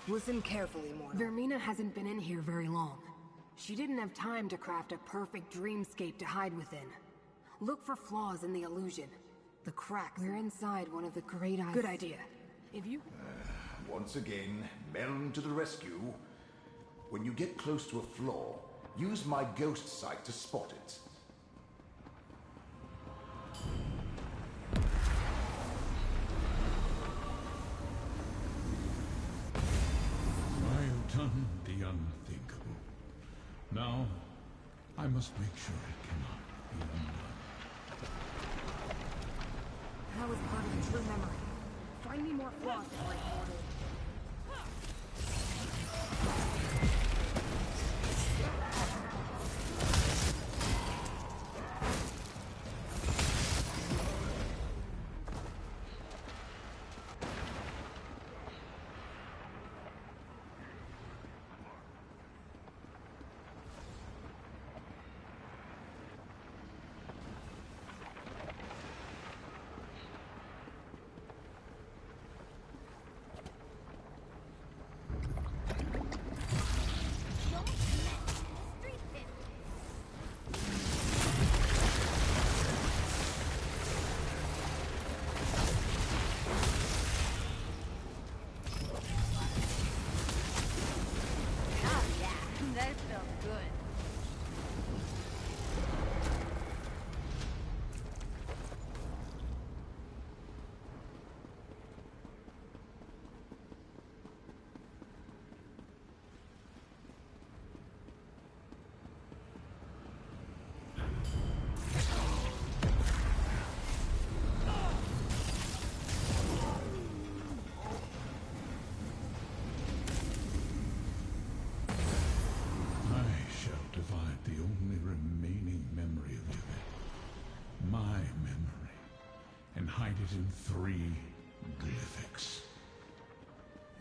Listen carefully, Mortal. Vermina hasn't been in here very long. She didn't have time to craft a perfect dreamscape to hide within. Look for flaws in the illusion. The cracks. We're inside one of the Great Eyes. Good idea. If you...
Once again, Meln to the rescue. When you get close to a flaw, use my ghost sight to spot it.
I've done the unthinkable. Now, I must make sure it cannot be undone.
That was part of a true memory. Find me more flaws in my Mortal.
hide it in 3 glyphics.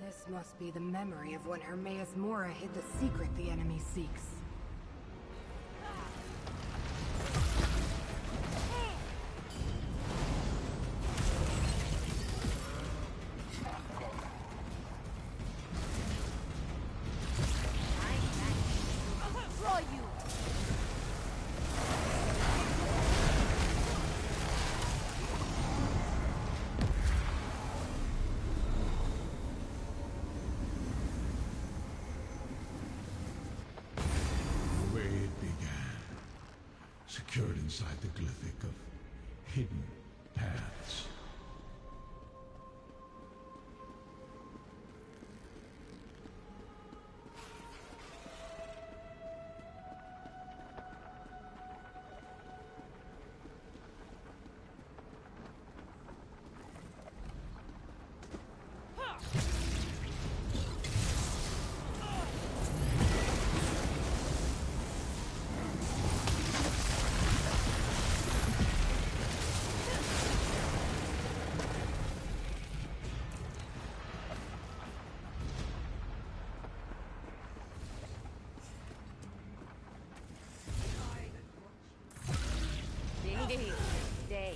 This must be the memory of when Hermaeus Mora hid the secret the enemy seeks.
Secured inside the glyphic of hidden paths.
Day.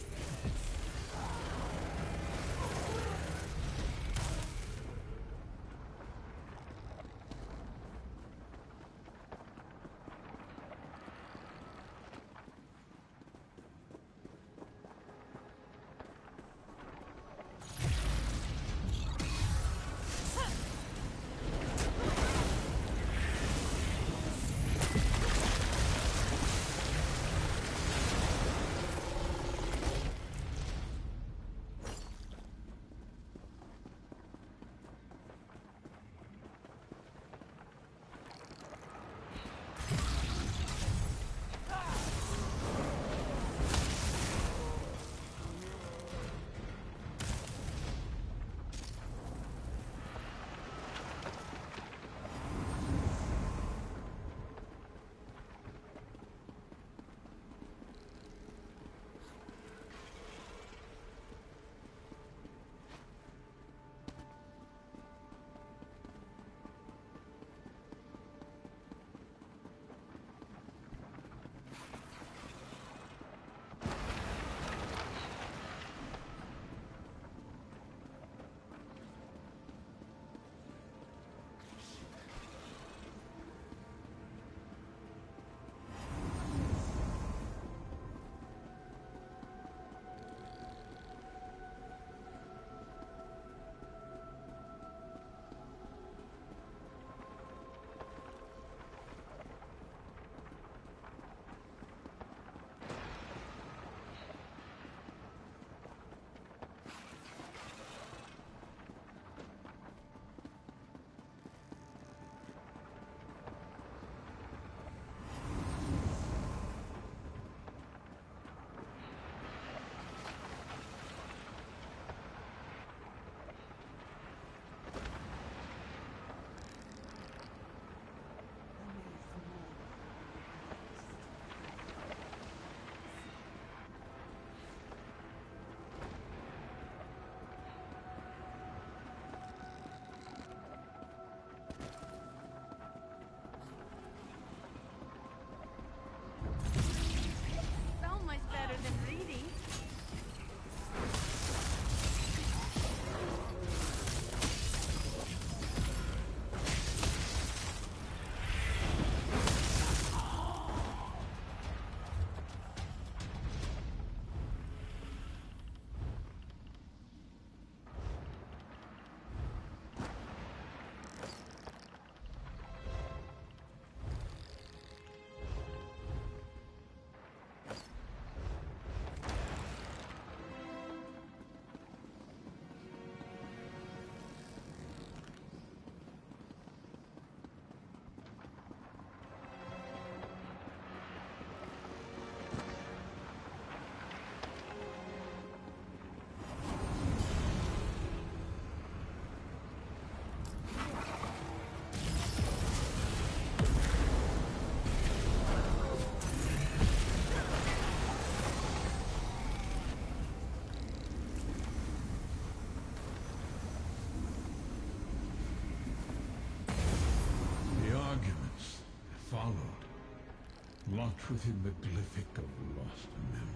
much within the glyphic of lost memories.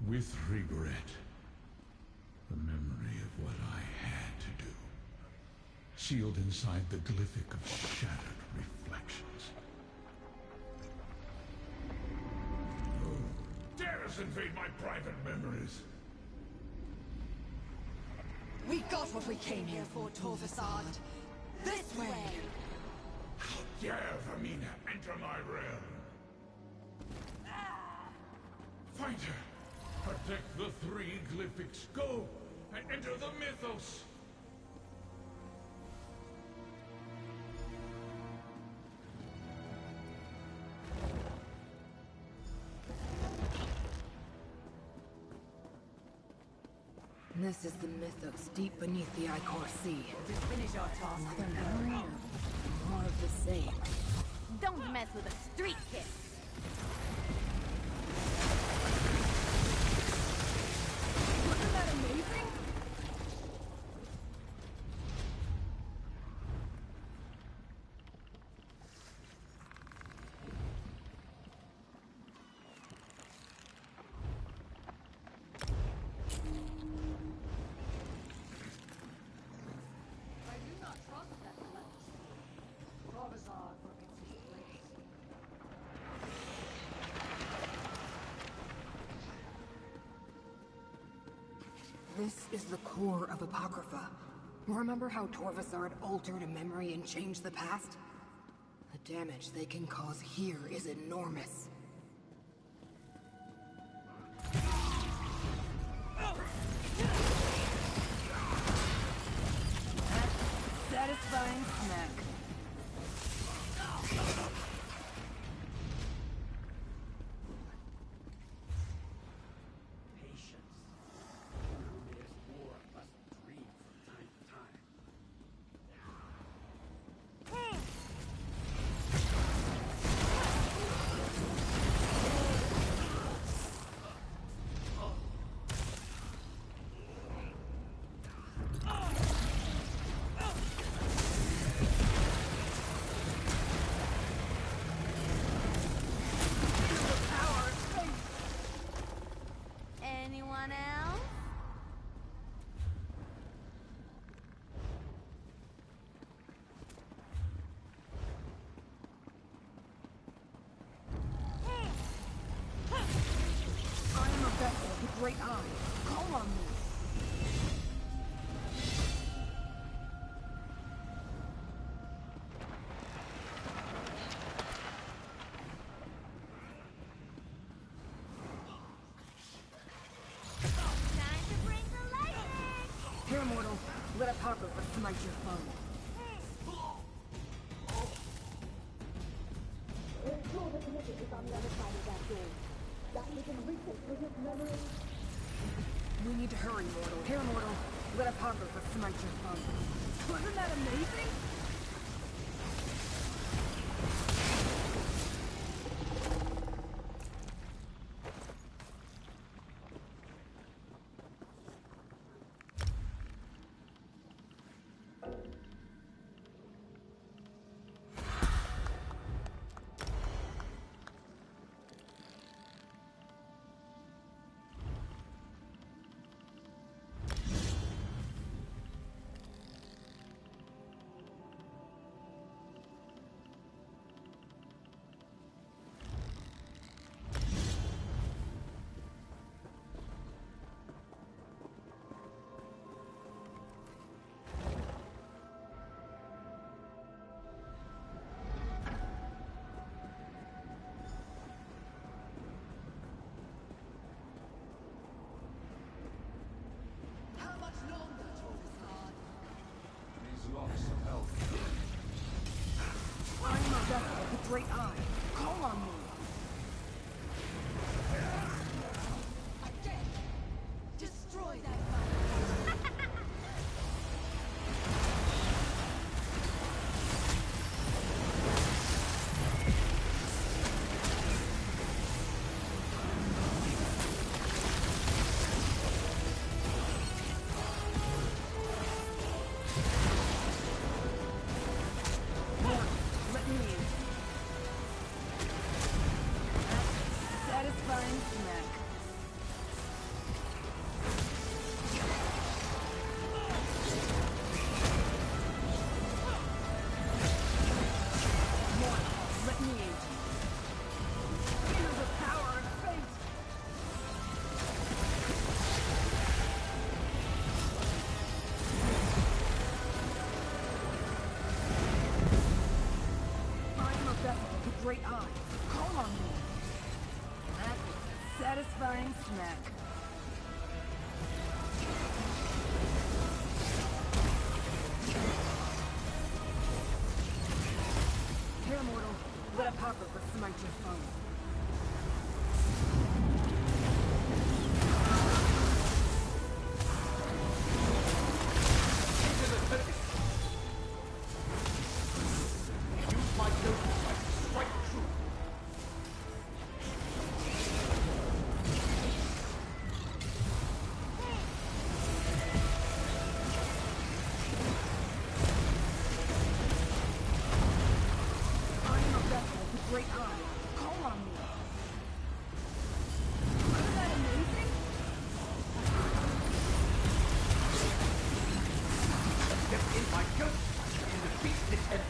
With regret, the memory of what I had to do, sealed inside the glyphic of shattered reflections. Who dares invade my private memories?
We got what we came here for, Torvasard. This way!
How dare Vermina enter my realm? Find her! Protect the three glyphics. Go and enter the mythos.
This is the mythos deep beneath the Icor Sea.
To finish our task.
Another memory or more of the same?
Don't mess with a street kid.
Wasn't that amazing? This is the core of Apocrypha. Remember how Torvasard altered a memory and changed the past? The damage they can cause here is enormous. Satisfying smack.
Anyone else?
I am a vessel with great eyes. Call on me.
Time to bring the lightning!
Here, mortal. Let Apocrypha smite your foe. We need to hurry, mortal. Here, mortal. Let Apocrypha smite your foe. Wasn't that amazing? back. Here, mortal. Let Apocrypha smite your foe. Great eye. Call on me. Isn't that amazing?
Step in my ghost and defeat this enemy.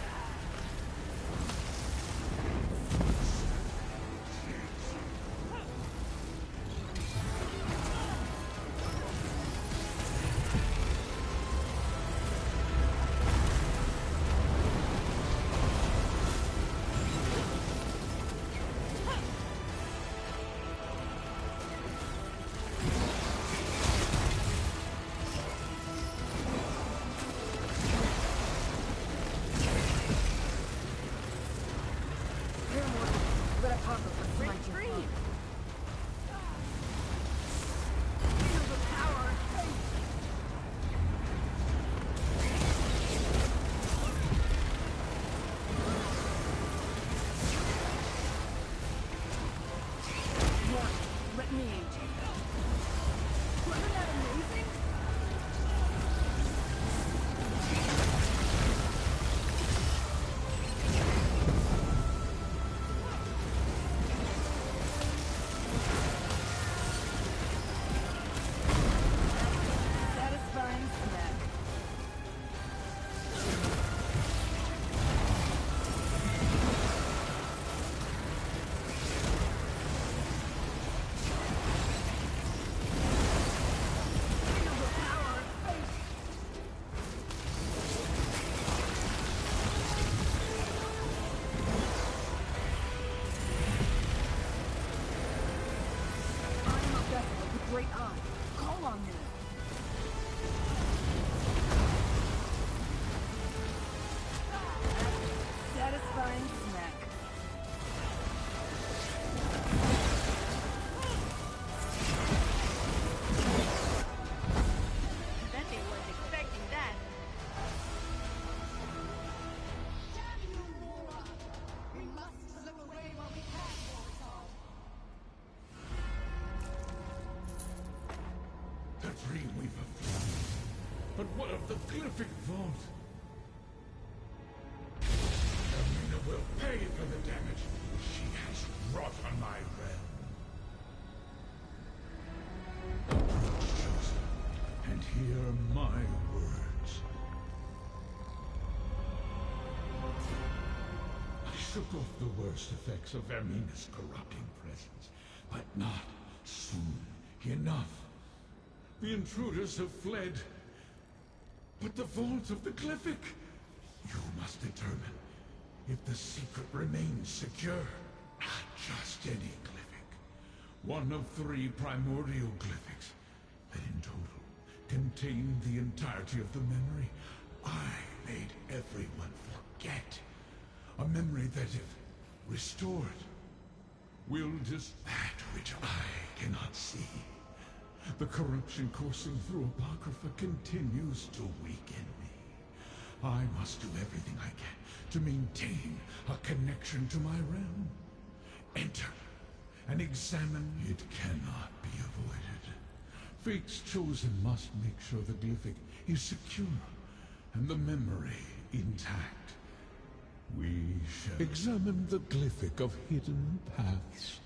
Great eye. Call on me. Satisfying smack.
Bet they weren't expecting that.
We must slip away while we can, Coruscant.
The Dreamweaver flies. But what of the Glyphic Vault? Elmina will pay for the damage she has wrought on my realm. Approach, Chosen, and hear my words. I shook off the worst effects of Vermina's corrupting presence, but not soon enough. The intruders have fled. But the vault of the Glyphic? You must determine if the secret remains secure. Not just any Glyphic. One of 3 primordial Glyphics that in total contain the entirety of the memory I made everyone forget. A memory that, if restored, will just that which I cannot see. The corruption coursing through Apocrypha continues to weaken me. I must do everything I can to maintain a connection to my realm. Enter and examine. It cannot be avoided. Fate's Chosen must make sure the Glyphic is secure and the memory intact. We shall examine the Glyphic of Hidden Paths.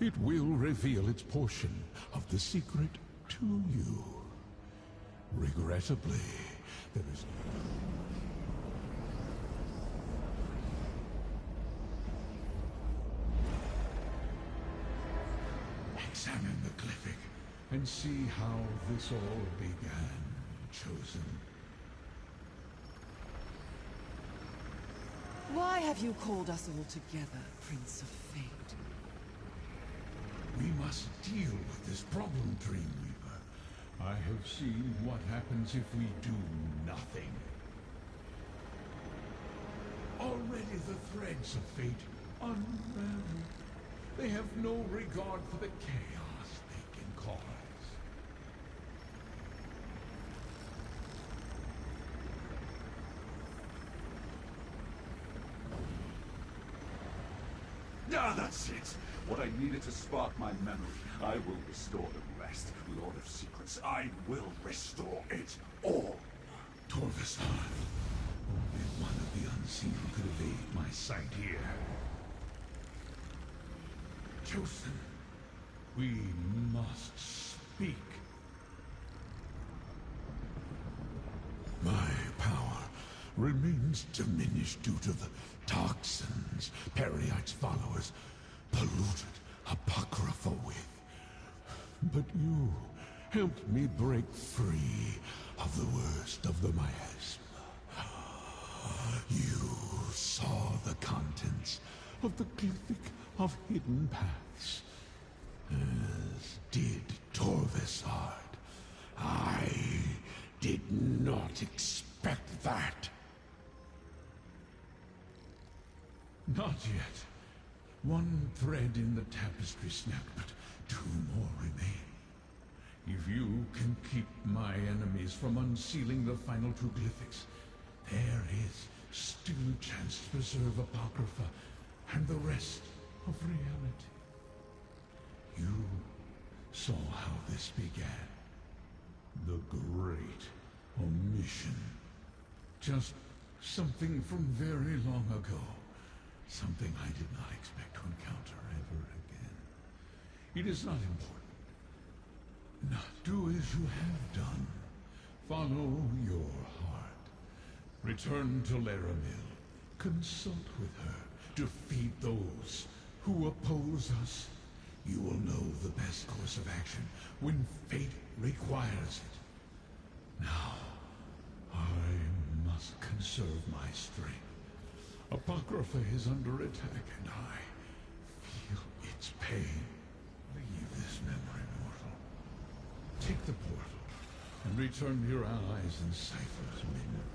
It will reveal its portion of the secret to you. Regrettably, there is examine the Glyphic and see how this all began, Chosen.
Why have you called us all together, Prince of Fate?
We must deal with this problem, Dreamweaver. I have seen what happens if we do nothing. Already the threads of fate unravel. They have no regard for the chaos they can cause.
Ah, that's it! What I needed to spark my memory. I will restore the rest. Lord of Secrets, I will restore it all!
Torvasard. Only one of the unseen could evade my sight here. Chosen, we must speak. My power remains diminished due to the toxins Periite's followers polluted Apocrypha with. But you helped me break free of the worst of the miasma. You saw the contents of the Glyphic of Hidden Paths, as did Torvasard. I did not expect that. Not yet. One thread in the tapestry snapped, but 2 more remain. If you can keep my enemies from unsealing the final 2 glyphics, there is still a chance to preserve Apocrypha and the rest of reality. You saw how this began. The great omission. Just something from very long ago. Something I did not expect to encounter ever again. It is not important. Not do as you have done. Follow your heart. Return to Laramil. Consult with her. Defeat those who oppose us. You will know the best course of action when fate requires it. Now, I must conserve my strength. Apocrypha is under attack, and I feel its pain. Leave this memory, mortal. Take the portal, and return to your allies in Cypher's Midnight.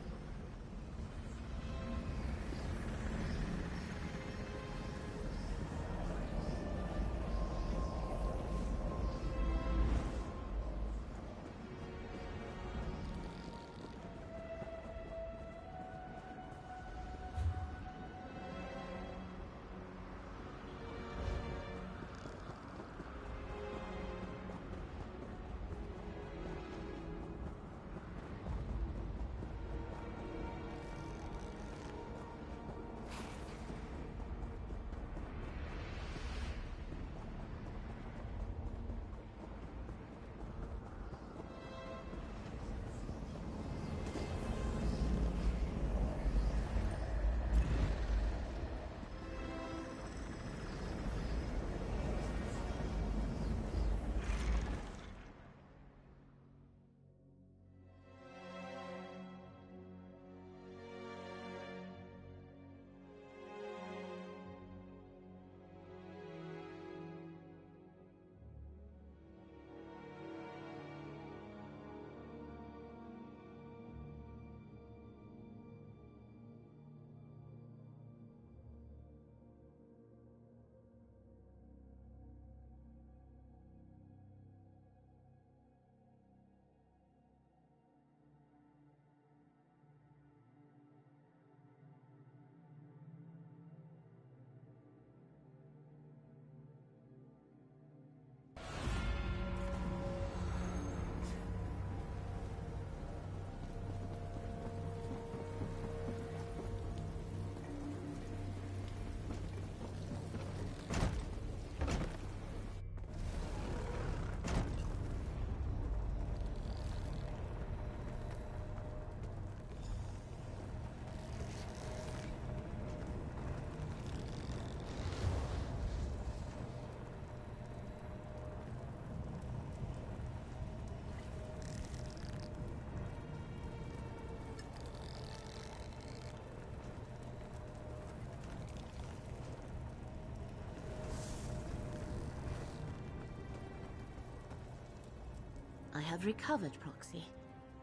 have recovered, Proxy.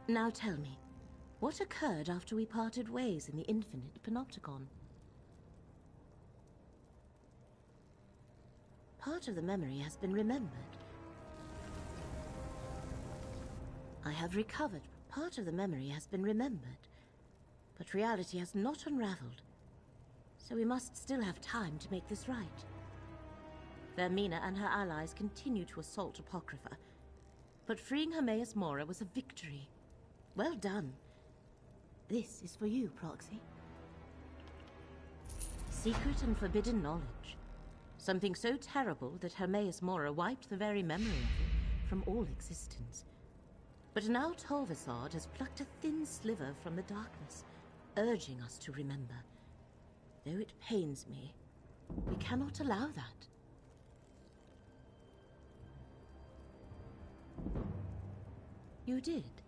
Now tell me, what occurred after we parted ways in the Infinite Panopticon? Part of the memory has been remembered. I have recovered. Part of the memory has been remembered. But reality has not unraveled. So we must still have time to make this right. Vermina and her allies continue to assault Apocrypha. But freeing Hermaeus Mora was a victory. Well done. This is for you, Proxy. Secret and forbidden knowledge. Something so terrible that Hermaeus Mora wiped the very memory of it from all existence. But now Tolvasard has plucked a thin sliver from the darkness, urging us to remember. Though it pains me, we cannot allow that. You did.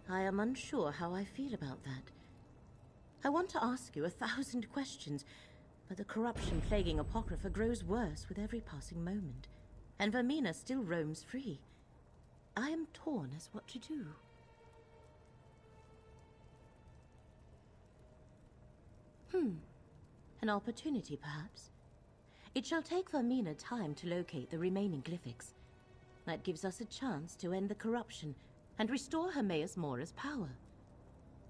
I am unsure how I feel about that. I want to ask you 1,000 questions, but the corruption plaguing Apocrypha grows worse with every passing moment, and Vermina still roams free. I am torn as what to do. An opportunity, perhaps. It shall take Vermina time to locate the remaining glyphics. That gives us a chance to end the corruption and restore Hermaeus Mora's power.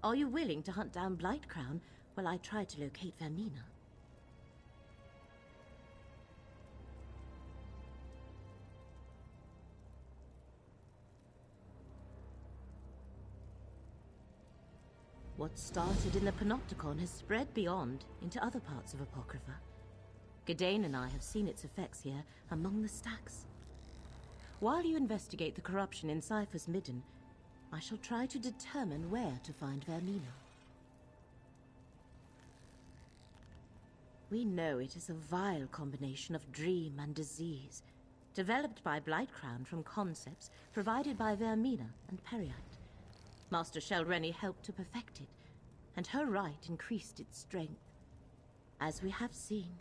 Are you willing to hunt down Blightcrown while I try to locate Vermina? What started in the Panopticon has spread beyond into other parts of Apocrypha. Gadain and I have seen its effects here among the stacks. While you investigate the corruption in Cypher's Midden, I shall try to determine where to find Vermina. We know it is a vile combination of dream and disease, developed by Blightcrown from concepts provided by Vermina and Periite. Master Shelrenny helped to perfect it, and her rite increased its strength. As we have seen,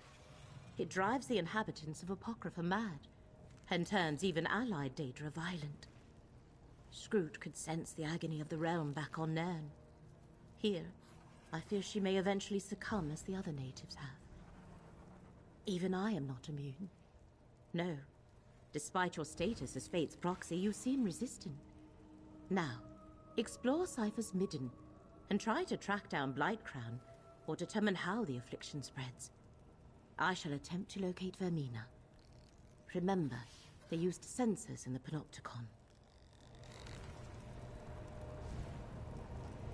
it drives the inhabitants of Apocrypha mad, and turns even allied Daedra violent. Scrooge could sense the agony of the realm back on Nairn. Here, I fear she may eventually succumb as the other natives have. Even I am not immune. No, despite your status as Fate's proxy, you seem resistant. Now, explore Cypher's Midden, and try to track down Blightcrown, or determine how the affliction spreads. I shall attempt to locate Vermina. Remember, they used sensors in the Panopticon.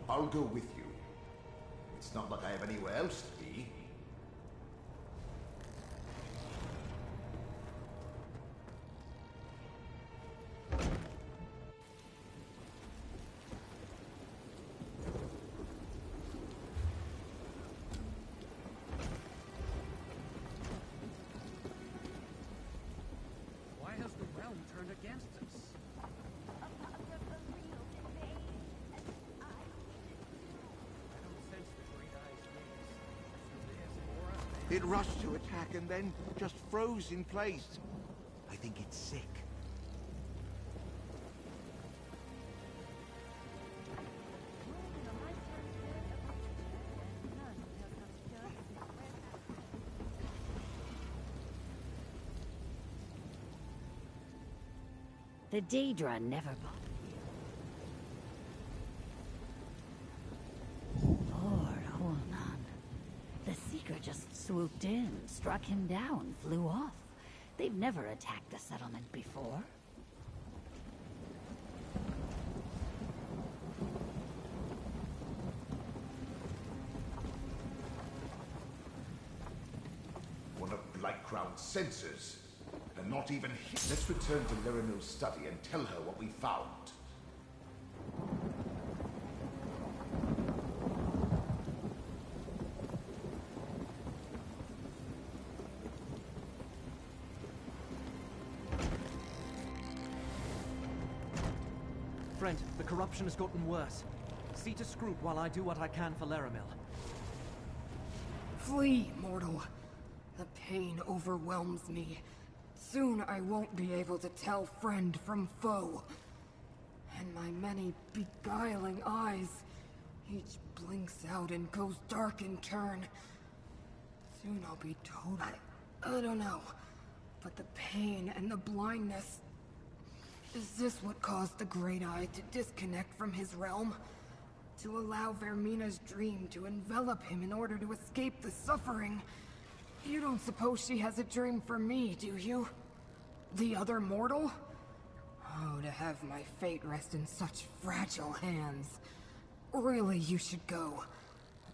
I'll go with you. It's not like I have anywhere else to be.
Why has the realm turned against us?
It rushed to attack and then just froze in place. I think it's sick.
The Daedra never Lord Olnan. The Seeker just swooped in, struck him down, flew off. They've never attacked the settlement before.
One of Blightcrown's sensors. And not even hit. Let's return to Lerenil's study and tell her what we found.
Friend, the corruption has gotten worse. See to Scroot while I do what I can for Laramil.
Flee, mortal. The pain overwhelms me. Soon I won't be able to tell friend from foe. And my many beguiling eyes. Each blinks out and goes dark in turn. Soon I'll be total. I don't know. But the pain and the blindness... Is this what caused the Great Eye to disconnect from his realm? To allow Vermina's dream to envelop him in order to escape the suffering? You don't suppose she has a dream for me, do you? The other mortal? Oh, to have my fate rest in such fragile hands. Really, you should go.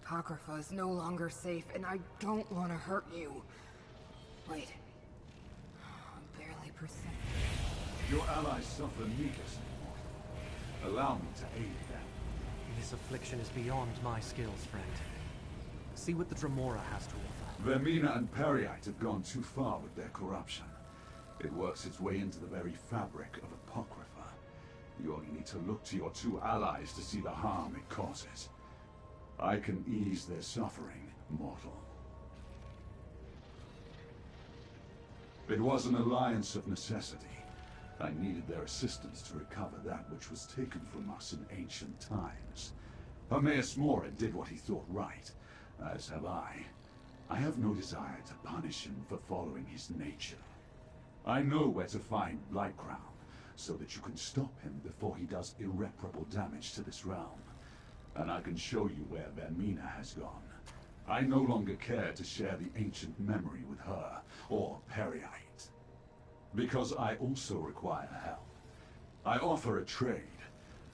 Apocrypha is no longer safe, and I don't want to hurt you. Wait. I'm barely perceptible.
Your allies suffer needlessly. Allow me to aid them.
This affliction is beyond my skills, friend. See what the Dremora has to offer.
Vermina and Periite have gone too far with their corruption. It works its way into the very fabric of Apocrypha. You only need to look to your two allies to see the harm it causes. I can ease their suffering, mortal. It was an alliance of necessity. I needed their assistance to recover that which was taken from us in ancient times. Hermaeus Mora did what he thought right, as have I. I have no desire to punish him for following his nature. I know where to find Blightcrown, so that you can stop him before he does irreparable damage to this realm. And I can show you where Vermina has gone. I no longer care to share the ancient memory with her, or Periite. Because I also require help. I offer a trade,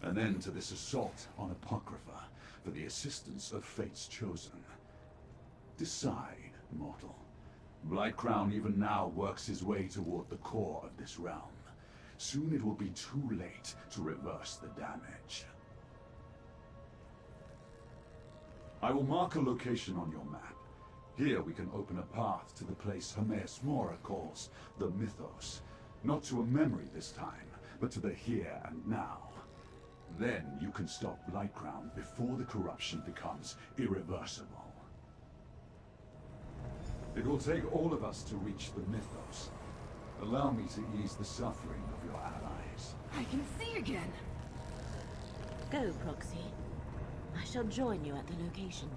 an end to this assault on Apocrypha, for the assistance of Fate's Chosen. Decide, mortal. Blightcrown even now works his way toward the core of this realm. Soon it will be too late to reverse the damage. I will mark a location on your map. Here we can open a path to the place Hermaeus Mora calls the Mythos. Not to a memory this time, but to the here and now. Then you can stop Blightcrown before the corruption becomes irreversible. It will take all of us to reach the Mythos. Allow me to ease the suffering of your allies.
I can see again!
Go, Proxy. I shall join you at the location.